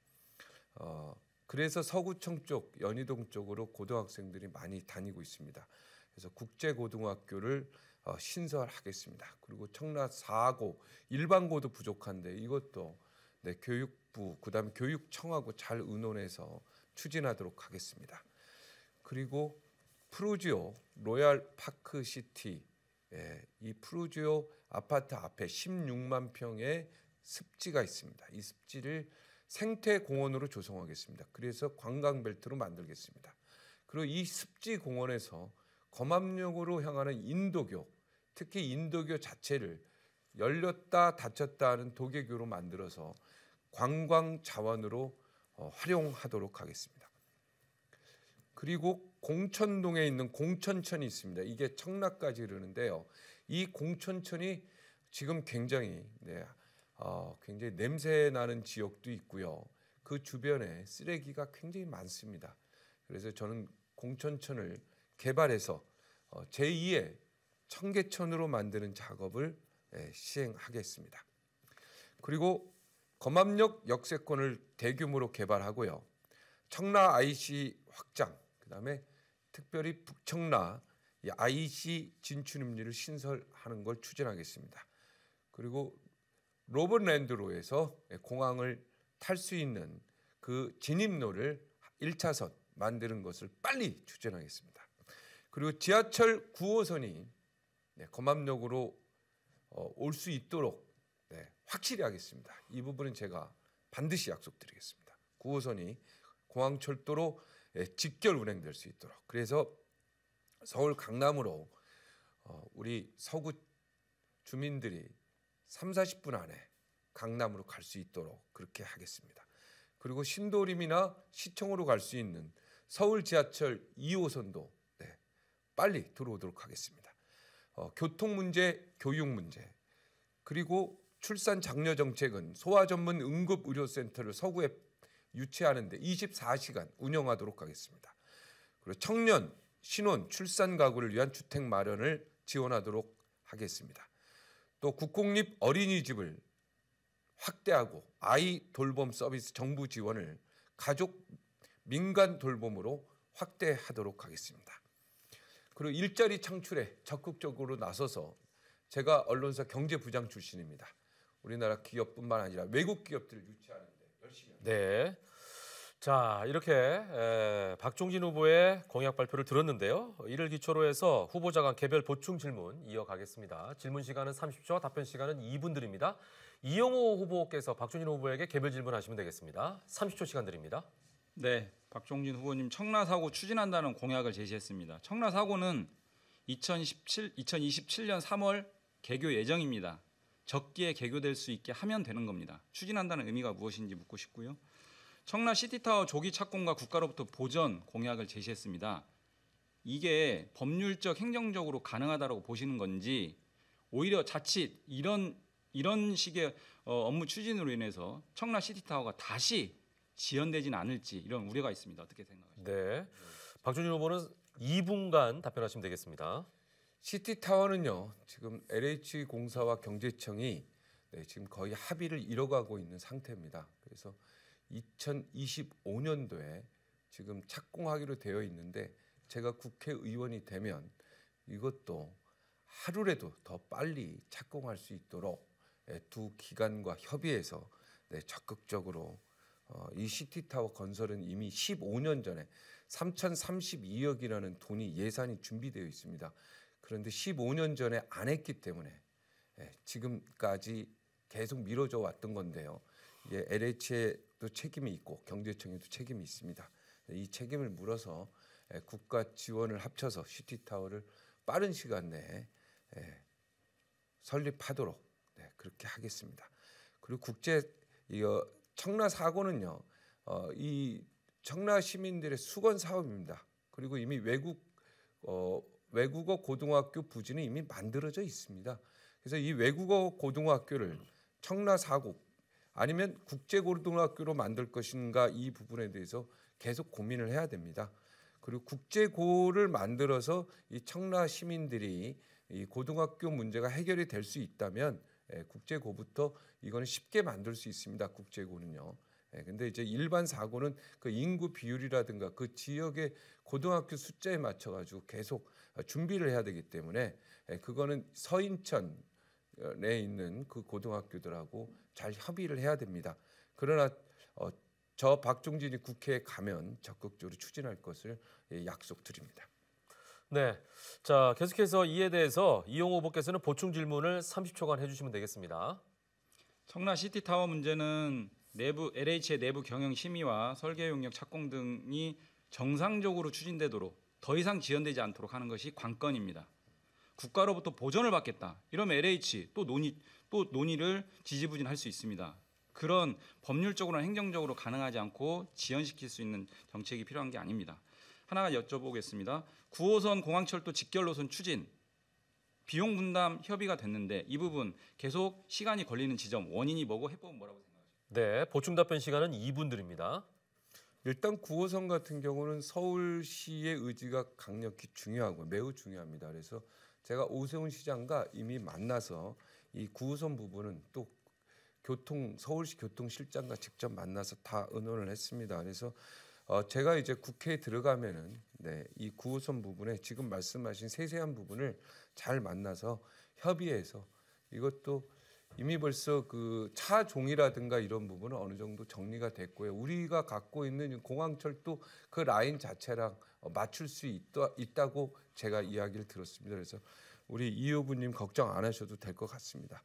그래서 서구청 쪽, 연희동 쪽으로 고등학생들이 많이 다니고 있습니다. 그래서 국제고등학교를 신설하겠습니다. 그리고 청라 4고, 일반고도 부족한데 이것도 네, 교육부, 그다음에 교육청하고 잘 의논해서 추진하도록 하겠습니다. 그리고 프루지오 로얄 파크 시티, 이 프루지오 아파트 앞에 16만 평의 습지가 있습니다. 이 습지를 생태공원으로 조성하겠습니다. 그래서 관광벨트로 만들겠습니다. 그리고 이 습지 공원에서 검암역으로 향하는 인도교, 특히 인도교 자체를 열렸다 닫혔다 하는 도계교로 만들어서 관광 자원으로 활용하도록 하겠습니다. 그리고 공천동에 있는 공천천이 있습니다. 이게 청라까지 이르는데요. 이 공천천이 지금 굉장히 굉장히 냄새 나는 지역도 있고요. 그 주변에 쓰레기가 굉장히 많습니다. 그래서 저는 공천천을 개발해서 제2의 청계천으로 만드는 작업을 시행하겠습니다. 그리고 검암역 역세권을 대규모로 개발하고요. 청라 IC 확장, 그다음에 특별히 북청라 IC 진출입리를 신설하는 걸 추진하겠습니다. 그리고 로버랜드로에서 공항을 탈 수 있는 그 진입로를 1차선 만드는 것을 빨리 추진하겠습니다. 그리고 지하철 9호선이 검암역으로 올 수 있도록 확실히 하겠습니다. 이 부분은 제가 반드시 약속드리겠습니다. 9호선이 공항철도로 직결 운행될 수 있도록. 그래서 서울 강남으로 우리 서구 주민들이 30-40분 안에 강남으로 갈 수 있도록 그렇게 하겠습니다. 그리고 신도림이나 시청으로 갈 수 있는 서울 지하철 2호선도 빨리 들어오도록 하겠습니다. 교통 문제, 교육 문제, 그리고 출산 장려 정책은 소아 전문 응급 의료센터를 서구에 유치하는데 24시간 운영하도록 하겠습니다. 그리고 청년, 신혼, 출산 가구를 위한 주택 마련을 지원하도록 하겠습니다. 또 국공립 어린이집을 확대하고 아이 돌봄 서비스 정부 지원을 가족 민간 돌봄으로 확대하도록 하겠습니다. 그리고 일자리 창출에 적극적으로 나서서 제가 언론사 경제부장 출신입니다. 우리나라 기업뿐만 아니라 외국 기업들을 유치하는 데 열심히 합니다. 네. 자, 이렇게 박종진 후보의 공약 발표를 들었는데요. 이를 기초로 해서 후보자 간 개별 보충 질문 이어가겠습니다. 질문 시간은 30초, 답변 시간은 2분 드립니다. 이용호 후보께서 박종진 후보에게 개별 질문하시면 되겠습니다. 30초 시간 드립니다. 네, 박종진 후보님 청라 사고 추진한다는 공약을 제시했습니다. 청라 사고는 2027년 3월 개교 예정입니다. 적기에 개교될 수 있게 하면 되는 겁니다. 추진한다는 의미가 무엇인지 묻고 싶고요. 청라 시티타워 조기 착공과 국가로부터 보전 공약을 제시했습니다. 이게 법률적, 행정적으로 가능하다고 보시는 건지 오히려 자칫 이런 식의 업무 추진으로 인해서 청라 시티타워가 다시 지연되지는 않을지 이런 우려가 있습니다. 어떻게 생각하십니까? 네. 박종진 후보는 2분간 답변하시면 되겠습니다. 시티타워는요. 지금 LH공사와 경제청이 지금 거의 합의를 이뤄가고 있는 상태입니다. 그래서 2025년도에 지금 착공하기로 되어 있는데 제가 국회의원이 되면 이것도 하루라도 더 빨리 착공할 수 있도록 두 기관과 협의해서 적극적으로 이 시티타워 건설은 이미 15년 전에 3,032억이라는 돈이 예산이 준비되어 있습니다. 그런데 15년 전에 안 했기 때문에 지금까지 계속 미뤄져 왔던 건데요. LH에도 책임이 있고 경제청에도 책임이 있습니다. 이 책임을 물어서 국가 지원을 합쳐서 시티타워를 빠른 시간 내에 설립하도록 그렇게 하겠습니다. 그리고 청라 사고는요, 이 청라 시민들의 수건 사업입니다. 그리고 이미 외국어 고등학교 부지는 이미 만들어져 있습니다. 그래서 이 외국어 고등학교를 청라 사고 아니면 국제고등학교로 만들 것인가 이 부분에 대해서 계속 고민을 해야 됩니다. 그리고 국제고를 만들어서 이 청라 시민들이 이 고등학교 문제가 해결이 될 수 있다면 국제고부터 이거는 쉽게 만들 수 있습니다. 국제고는요. 근데 이제 일반 사고는 그 인구 비율이라든가 그 지역의 고등학교 숫자에 맞춰 가지고 계속 준비를 해야 되기 때문에 그거는 서인천에 있는 그 고등학교들하고 잘 협의를 해야 됩니다. 그러나 저 박종진이 국회에 가면 적극적으로 추진할 것을 약속드립니다. 네. 자, 계속해서 이에 대해서 이용호 후보께서는 보충 질문을 30초간 해주시면 되겠습니다. 청라 시티타워 문제는 LH의 내부 경영 심의와 설계 용역 착공 등이 정상적으로 추진되도록 더 이상 지연되지 않도록 하는 것이 관건입니다. 국가로부터 보전을 받겠다. 이러면 LH 또 논의를 지지부진할 수 있습니다. 그런 법률적으로나 행정적으로 가능하지 않고 지연시킬 수 있는 정책이 필요한 게 아닙니다. 하나가 여쭤보겠습니다. 9호선 공항철도 직결 노선 추진 비용 분담 협의가 됐는데 이 부분 계속 시간이 걸리는 지점 원인이 뭐고 해법은 뭐라고 생각하십니까? 네, 보충 답변 시간은 2분 드립니다. 일단 9호선 같은 경우는 서울시의 의지가 강력히 중요하고 매우 중요합니다. 그래서 제가 오세훈 시장과 이미 만나서 이 9호선 부분은 또 서울시 교통실장과 직접 만나서 다 의논을 했습니다. 그래서 제가 이제 국회에 들어가면은 이 9호선 부분에 지금 말씀하신 세세한 부분을 잘 만나서 협의해서 이것도 이미 벌써 그 차종이라든가 이런 부분은 어느 정도 정리가 됐고요. 우리가 갖고 있는 공항철도 그 라인 자체랑 맞출 수 있다고 제가 이야기를 들었습니다. 그래서 우리 이 후보님 걱정 안 하셔도 될 것 같습니다.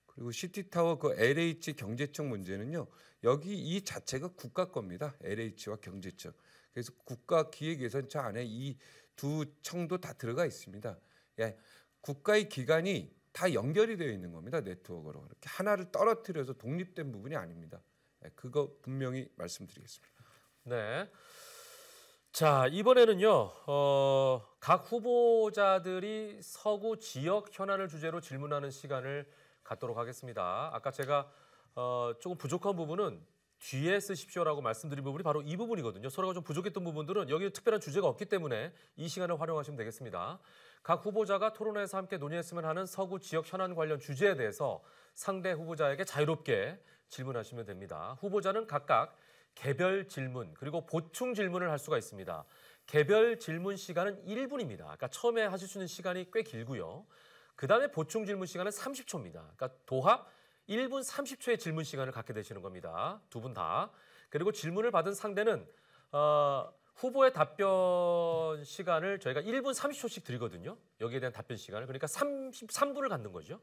그리고 시티타워 그 LH 경제청 문제는요. 여기 이 자체가 국가 겁니다. LH와 경제청. 그래서 국가기획예산처 안에 이 두 청도 다 들어가 있습니다. 국가의 기관이 다 연결이 되어 있는 겁니다. 네트워크로. 이렇게 하나를 떨어뜨려서 독립된 부분이 아닙니다. 그거 분명히 말씀드리겠습니다. 네. 자, 이번에는요. 각 후보자들이 서구 지역 현안을 주제로 질문하는 시간을 갖도록 하겠습니다. 아까 제가 조금 부족한 부분은 뒤에 쓰십시오라고 말씀드린 부분이 바로 이 부분이거든요. 서로가 좀 부족했던 부분들은 여기 특별한 주제가 없기 때문에 이 시간을 활용하시면 되겠습니다. 각 후보자가 토론회에서 함께 논의했으면 하는 서구 지역 현안 관련 주제에 대해서 상대 후보자에게 자유롭게 질문하시면 됩니다. 후보자는 각각 개별 질문 그리고 보충 질문을 할 수가 있습니다. 개별 질문 시간은 1분입니다. 그러니까 처음에 하실 수 있는 시간이 꽤 길고요. 그다음에 보충 질문 시간은 30초입니다. 그러니까 도합 1분 30초의 질문 시간을 갖게 되시는 겁니다. 두 분 다. 그리고 질문을 받은 상대는 후보의 답변 시간을 저희가 1분 30초씩 드리거든요. 여기에 대한 답변 시간을. 그러니까 33분을 갖는 거죠.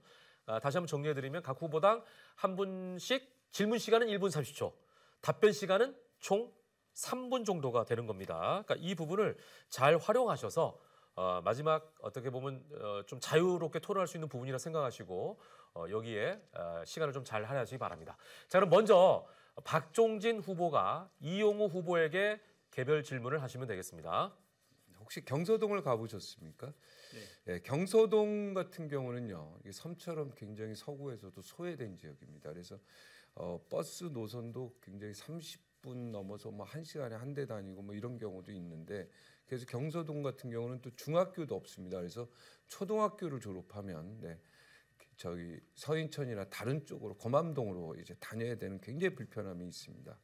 다시 한번 정리해드리면 각 후보당 한 분씩 질문 시간은 1분 30초. 답변 시간은 총 3분 정도가 되는 겁니다. 그러니까 이 부분을 잘 활용하셔서 마지막 어떻게 보면 좀 자유롭게 토론할 수 있는 부분이라 생각하시고 여기에 시간을 좀 잘 할애하시기 바랍니다. 자, 그럼 먼저 박종진 후보가 이용우 후보에게 개별 질문을 하시면 되겠습니다. 혹시 경서동을 가보셨습니까? 네. 네, 경서동 같은 경우는요, 이게 섬처럼 굉장히 서구에서도 소외된 지역입니다. 그래서 버스 노선도 굉장히 30분 넘어서 뭐 1시간에 한 대 다니고 뭐 이런 경우도 있는데, 그래서 경서동 같은 경우는 또 중학교도 없습니다. 그래서 초등학교를 졸업하면 저기 서인천이나 다른 쪽으로 검암동으로 이제 다녀야 되는 굉장히 불편함이 있습니다.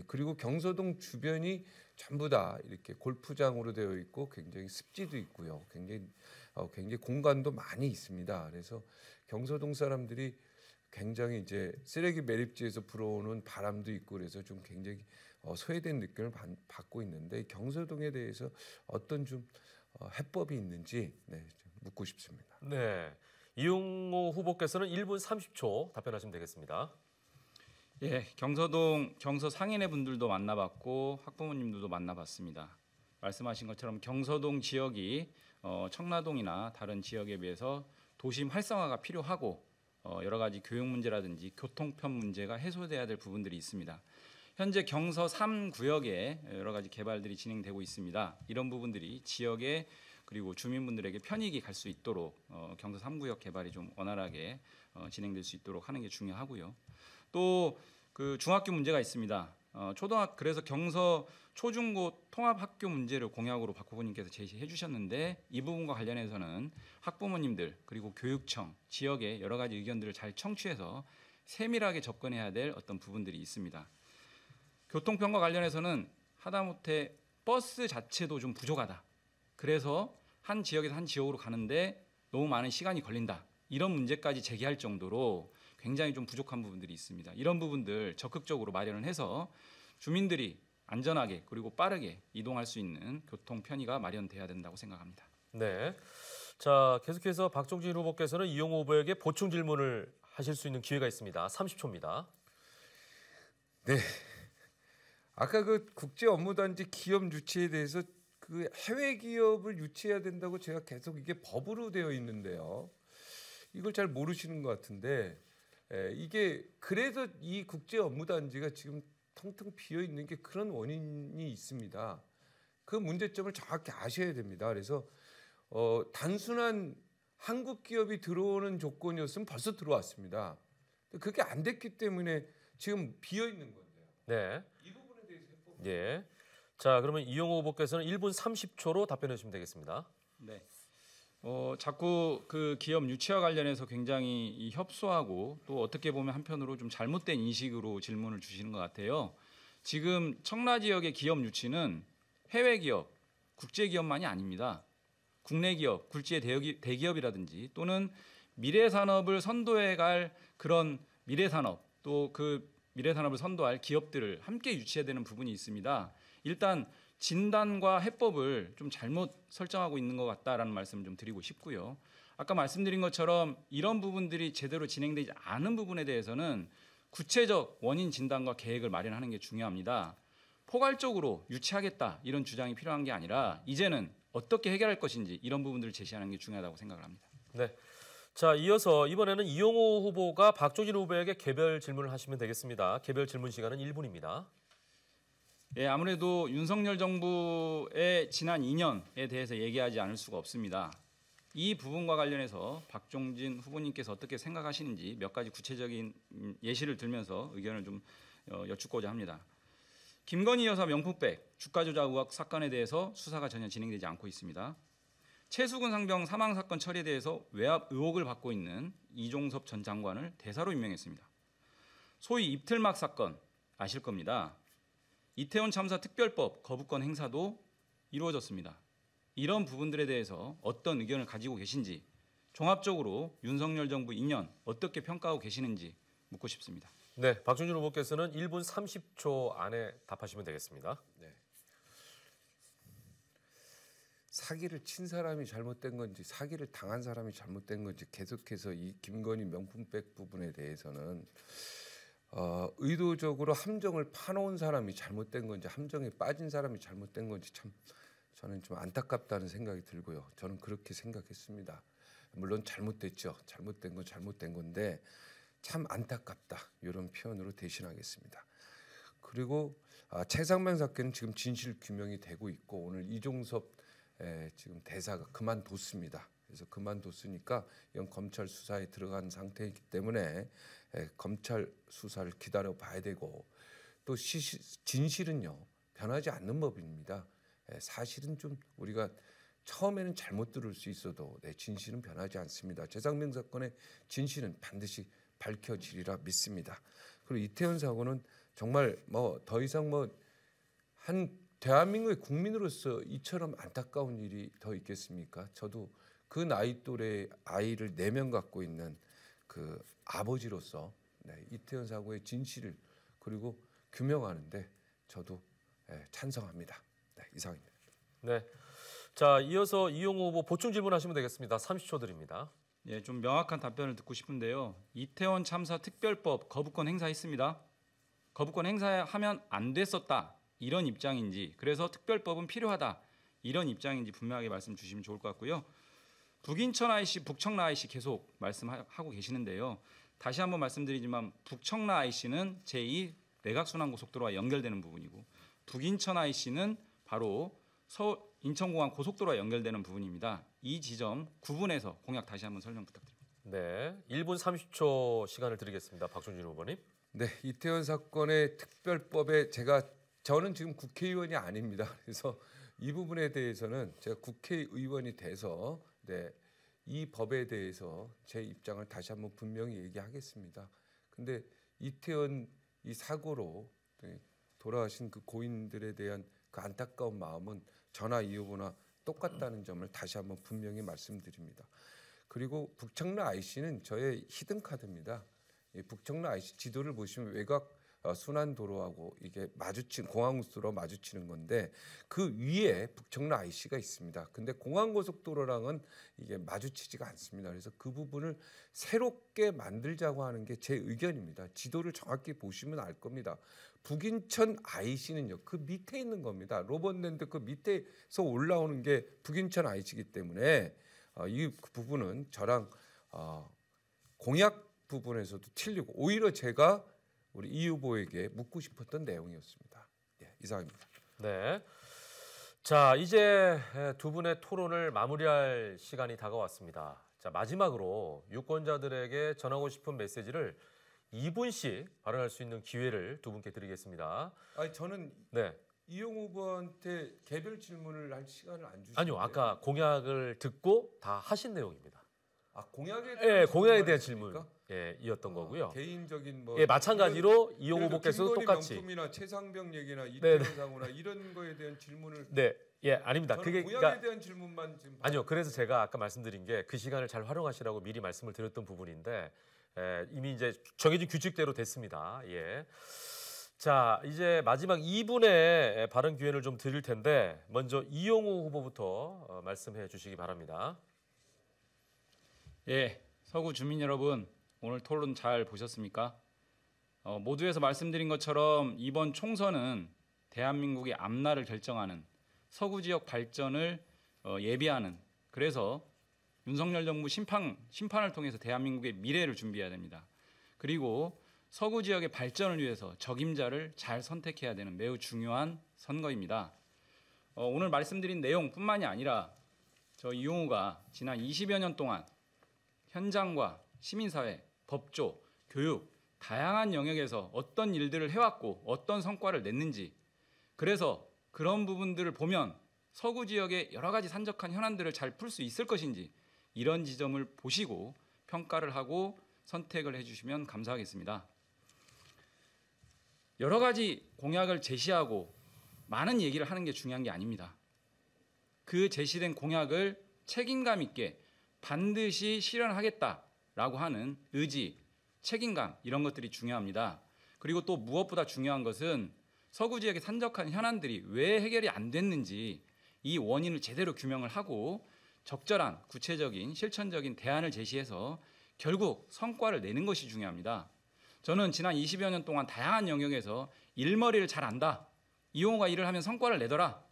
그리고 경서동 주변이 전부 다 이렇게 골프장으로 되어 있고 굉장히 습지도 있고요. 굉장히 공간도 많이 있습니다. 그래서 경서동 사람들이 굉장히 이제 쓰레기 매립지에서 불어오는 바람도 있고 그래서 좀 굉장히 소외된 느낌을 받고 있는데, 경서동에 대해서 어떤 좀 해법이 있는지 좀 묻고 싶습니다. 네, 이용호 후보께서는 1분 30초 답변하시면 되겠습니다. 예, 경서 상인의 분들도 만나봤고 학부모님들도 만나봤습니다. 말씀하신 것처럼 경서동 지역이 청라동이나 다른 지역에 비해서 도심 활성화가 필요하고 여러 가지 교육 문제라든지 교통편 문제가 해소돼야 될 부분들이 있습니다. 현재 경서 3구역에 여러 가지 개발들이 진행되고 있습니다. 이런 부분들이 지역에 그리고 주민분들에게 편익이 갈 수 있도록 경서 3구역 개발이 좀 원활하게 진행될 수 있도록 하는 게 중요하고요. 또 그 중학교 문제가 있습니다. 그래서 경서 초중고 통합학교 문제를 공약으로 박 후보님께서 제시해 주셨는데, 이 부분과 관련해서는 학부모님들 그리고 교육청, 지역의 여러 가지 의견들을 잘 청취해서 세밀하게 접근해야 될 어떤 부분들이 있습니다. 교통편과 관련해서는 하다못해 버스 자체도 좀 부족하다. 그래서 한 지역에서 한 지역으로 가는데 너무 많은 시간이 걸린다. 이런 문제까지 제기할 정도로 굉장히 좀 부족한 부분들이 있습니다. 이런 부분들 적극적으로 마련을 해서 주민들이 안전하게 그리고 빠르게 이동할 수 있는 교통 편의가 마련돼야 된다고 생각합니다. 네, 자 계속해서 박종진 후보께서는 이용호 후보에게 보충 질문을 하실 수 있는 기회가 있습니다. 30초입니다. 네. 아까 그 국제 업무단지 기업 유치에 대해서 그 해외 기업을 유치해야 된다고 제가 계속 이게 법으로 되어 있는데요. 이걸 잘 모르시는 것 같은데, 이게 그래서 이 국제 업무단지가 지금 텅텅 비어 있는 게 그런 원인이 있습니다. 그 문제점을 정확히 아셔야 됩니다. 그래서 단순한 한국 기업이 들어오는 조건이었으면 벌써 들어왔습니다. 그게 안 됐기 때문에 지금 비어 있는 건데요. 네. 이 부분에 대해서 해법. 예. 자, 그러면 이용호 후보께서는 1분 30초로 답변해 주시면 되겠습니다. 네. 자꾸 그 기업 유치와 관련해서 굉장히 협소하고 또 어떻게 보면 한편으로 좀 잘못된 인식으로 질문을 주시는 것 같아요. 지금 청라 지역의 기업 유치는 해외 기업, 국제 기업만이 아닙니다. 국내 기업, 국제 대기업이라든지 또는 미래 산업을 선도해 갈 그런 미래 산업, 또 그 미래 산업을 선도할 기업들을 함께 유치해야 되는 부분이 있습니다. 일단 진단과 해법을 좀 잘못 설정하고 있는 것 같다라는 말씀을 좀 드리고 싶고요. 아까 말씀드린 것처럼 이런 부분들이 제대로 진행되지 않은 부분에 대해서는 구체적 원인 진단과 계획을 마련하는 게 중요합니다. 포괄적으로 유치하겠다 이런 주장이 필요한 게 아니라 이제는 어떻게 해결할 것인지 이런 부분들을 제시하는 게 중요하다고 생각을 합니다. 네. 자, 이어서 이번에는 이용호 후보가 박종진 후보에게 개별 질문을 하시면 되겠습니다. 개별 질문 시간은 1분입니다. 예, 아무래도 윤석열 정부의 지난 2년에 대해서 얘기하지 않을 수가 없습니다. 이 부분과 관련해서 박종진 후보님께서 어떻게 생각하시는지 몇 가지 구체적인 예시를 들면서 의견을 좀 여쭙고자 합니다. 김건희 여사 명품백 주가 조작 의혹 사건에 대해서 수사가 전혀 진행되지 않고 있습니다. 최수근 상병 사망 사건 처리에 대해서 외압 의혹을 받고 있는 이종섭 전 장관을 대사로 임명했습니다. 소위 입틀막 사건 아실 겁니다. 이태원 참사 특별법 거부권 행사도 이루어졌습니다. 이런 부분들에 대해서 어떤 의견을 가지고 계신지, 종합적으로 윤석열 정부 2년 어떻게 평가하고 계시는지 묻고 싶습니다. 네, 박준준 후보께서는 1분 30초 안에 답하시면 되겠습니다. 네. 사기를 친 사람이 잘못된 건지 사기를 당한 사람이 잘못된 건지 계속해서 이 김건희 명품백 부분에 대해서는 의도적으로 함정을 파놓은 사람이 잘못된 건지 함정에 빠진 사람이 잘못된 건지 참 저는 좀 안타깝다는 생각이 들고요. 저는 그렇게 생각했습니다. 물론 잘못됐죠. 잘못된 건 잘못된 건데 참 안타깝다. 이런 표현으로 대신하겠습니다. 그리고 최상병 사건은 지금 진실 규명이 되고 있고 오늘 이종섭 지금 대사가 그만뒀습니다. 그래서 그만뒀으니까 이건 검찰 수사에 들어간 상태이기 때문에 검찰 수사를 기다려 봐야 되고 또 진실은요 변하지 않는 법입니다. 사실은 좀 우리가 처음에는 잘못 들을 수 있어도 진실은 변하지 않습니다. 최상병 사건의 진실은 반드시 밝혀지리라 믿습니다. 그리고 이태원 사고는 정말 더 이상 한 대한민국의 국민으로서 이처럼 안타까운 일이 더 있겠습니까? 저도 그 나이 또래 아이를 4명 갖고 있는 그 아버지로서 이태원 사고의 진실을 그리고 규명하는데 저도 찬성합니다. 이상입니다. 네, 자 이어서 이용호 후보 보충 질문하시면 되겠습니다. 30초 드립니다. 예, 좀 명확한 답변을 듣고 싶은데요. 이태원 참사 특별법 거부권 행사했습니다. 거부권 행사하면 안 됐었다 이런 입장인지, 그래서 특별법은 필요하다 이런 입장인지 분명하게 말씀 주시면 좋을 것 같고요. 북인천 IC, 북청라 IC 계속 말씀하고 계시는데요. 다시 한번 말씀드리지만 북청라 IC는 제2 내각순환고속도로와 연결되는 부분이고 북인천 IC는 바로 서울 인천공항 고속도로와 연결되는 부분입니다. 이 지점 구분해서 공약 다시 한번 설명 부탁드립니다. 네, 1분 30초 시간을 드리겠습니다. 박준준 후보님. 네, 이태원 사건의 특별법에 저는 지금 국회의원이 아닙니다. 그래서 이 부분에 대해서는 제가 국회의원이 돼서 이 법에 대해서 제 입장을 다시 한번 분명히 얘기하겠습니다. 근데 이태원 이 사고로 돌아가신 그 고인들에 대한 그 안타까운 마음은 저나 이 후보나 똑같다는 점을 다시 한번 분명히 말씀드립니다. 그리고 북청라 IC는 저의 히든카드입니다. 이 북청라 IC 지도를 보시면 외곽 순환도로하고 이게 공항고속도로 마주치는 건데 그 위에 북청라 IC가 있습니다. 근데 공항고속도로랑은 이게 마주치지가 않습니다. 그래서 그 부분을 새롭게 만들자고 하는 게 제 의견입니다. 지도를 정확히 보시면 알 겁니다. 북인천 IC는요 그 밑에 있는 겁니다. 로버랜드 그 밑에서 올라오는 게 북인천 IC이기 때문에 이 부분은 저랑 공약 부분에서도 틀리고 오히려 제가 우리 이 후보에게 묻고 싶었던 내용이었습니다. 이상입니다. 네. 자, 이제 두 분의 토론을 마무리할 시간이 다가왔습니다. 자, 마지막으로 유권자들에게 전하고 싶은 메시지를 2분씩 발언할 수 있는 기회를 두 분께 드리겠습니다. 저는 이용 후보한테 개별 질문을 할 시간을 안 주시는데. 아니요, 아까 공약을 듣고 다 하신 내용입니다. 공약에 대한 질문 이었던 거고요. 개인적인 마찬가지로 이용 후보께서도 똑같이 명품이나 최상병 얘기나 이태원 사고나 이런 거에 대한 질문을 아닙니다. 그게 공약에 대한 질문만 지금 아니요. 그래서 제가 아까 말씀드린 게 그 시간을 잘 활용하시라고 미리 말씀을 드렸던 부분인데 이미 이제 정해진 규칙대로 됐습니다. 자, 이제 마지막 2분의 발언 기회를 좀 드릴 텐데 먼저 이용호 후보부터 말씀해 주시기 바랍니다. 서구 주민 여러분, 오늘 토론 잘 보셨습니까? 모두에서 말씀드린 것처럼 이번 총선은 대한민국의 앞날을 결정하는 서구 지역 발전을 예비하는, 그래서 윤석열 정부 심판을 통해서 대한민국의 미래를 준비해야 됩니다. 그리고 서구 지역의 발전을 위해서 적임자를 잘 선택해야 되는 매우 중요한 선거입니다. 오늘 말씀드린 내용뿐만이 아니라 저 이용우가 지난 20여 년 동안 현장과 시민사회, 법조, 교육 다양한 영역에서 어떤 일들을 해왔고 어떤 성과를 냈는지, 그래서 그런 부분들을 보면 서구 지역의 여러 가지 산적한 현안들을 잘 풀 수 있을 것인지 이런 지점을 보시고 평가를 하고 선택을 해주시면 감사하겠습니다. 여러 가지 공약을 제시하고 많은 얘기를 하는 게 중요한 게 아닙니다. 그 제시된 공약을 책임감 있게 반드시 실현하겠다라고 하는 의지, 책임감 이런 것들이 중요합니다. 그리고 또 무엇보다 중요한 것은 서구 지역의 산적한 현안들이 왜 해결이 안 됐는지 이 원인을 제대로 규명을 하고 적절한 구체적인 실천적인 대안을 제시해서 결국 성과를 내는 것이 중요합니다. 저는 지난 20여 년 동안 다양한 영역에서 일머리를 잘 안다, 이용호가 일을 하면 성과를 내더라,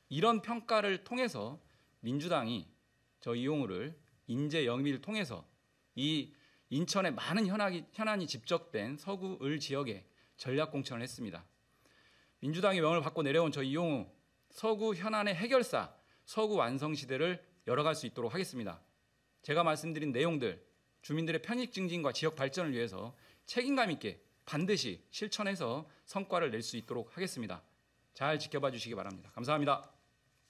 이런 평가를 통해서 민주당이 저 이용호를 인재 영입을 통해서 이 인천의 많은 현안이 집적된 서구 을 지역에 전략 공천을 했습니다. 민주당의 명을 받고 내려온 저 이용호, 서구 현안의 해결사, 서구 완성시대를 열어갈 수 있도록 하겠습니다. 제가 말씀드린 내용들, 주민들의 편익 증진과 지역 발전을 위해서 책임감 있게 반드시 실천해서 성과를 낼 수 있도록 하겠습니다. 잘 지켜봐 주시기 바랍니다. 감사합니다.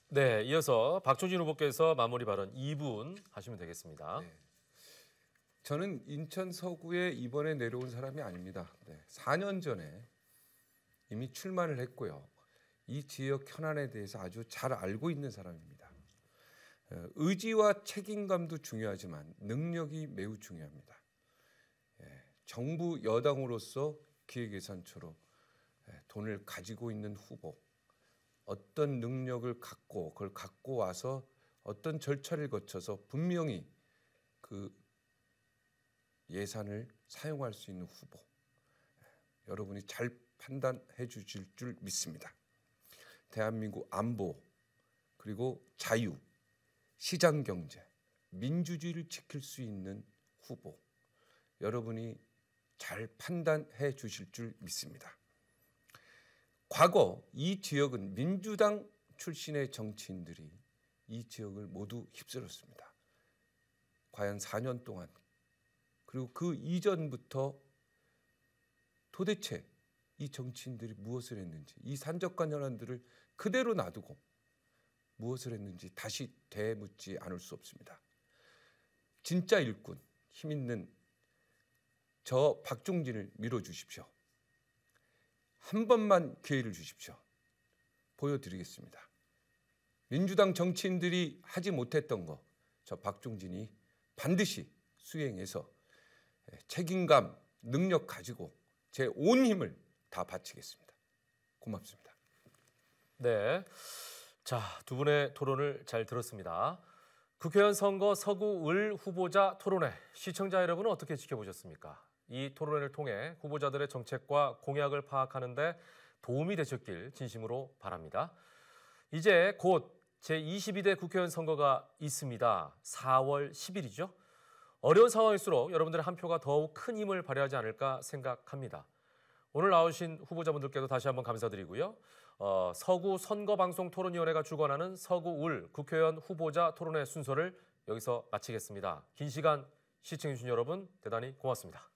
네, 이어서 박종진 후보께서 마무리 발언 2분 하시면 되겠습니다. 네. 저는 인천 서구에 이번에 내려온 사람이 아닙니다. 4년 전에 이미 출마를 했고요. 이 지역 현안에 대해서 아주 잘 알고 있는 사람입니다. 의지와 책임감도 중요하지만 능력이 매우 중요합니다. 정부 여당으로서 기획예산처로 돈을 가지고 있는 후보, 어떤 능력을 갖고 그걸 갖고 와서 어떤 절차를 거쳐서 분명히 그 예산을 사용할 수 있는 후보, 여러분이 잘 판단해 주실 줄 믿습니다. 대한민국 안보, 그리고 자유, 시장경제, 민주주의를 지킬 수 있는 후보, 여러분이 잘 판단해 주실 줄 믿습니다. 과거 이 지역은 민주당 출신의 정치인들이 이 지역을 모두 휩쓸었습니다. 과연 4년 동안, 그리고 그 이전부터 도대체 이 정치인들이 무엇을 했는지, 이 산적한 현안들을 그대로 놔두고 무엇을 했는지 다시 되묻지 않을 수 없습니다. 진짜 일꾼, 힘 있는 저 박종진을 밀어주십시오. 한 번만 기회를 주십시오. 보여드리겠습니다. 민주당 정치인들이 하지 못했던 거, 저 박종진이 반드시 수행해서 책임감, 능력 가지고 제 온 힘을 다 바치겠습니다. 고맙습니다. 네, 자, 두 분의 토론을 잘 들었습니다. 국회의원 선거 서구 을 후보자 토론회, 시청자 여러분은 어떻게 지켜보셨습니까? 이 토론회를 통해 후보자들의 정책과 공약을 파악하는 데 도움이 되셨길 진심으로 바랍니다. 이제 곧 제22대 국회의원 선거가 있습니다. 4월 10일이죠. 어려운 상황일수록 여러분들의 한 표가 더욱 큰 힘을 발휘하지 않을까 생각합니다. 오늘 나오신 후보자분들께도 다시 한번 감사드리고요. 서구 선거방송토론위원회가 주관하는 서구 을 국회의원 후보자 토론회 순서를 여기서 마치겠습니다. 긴 시간 시청해주신 여러분 대단히 고맙습니다.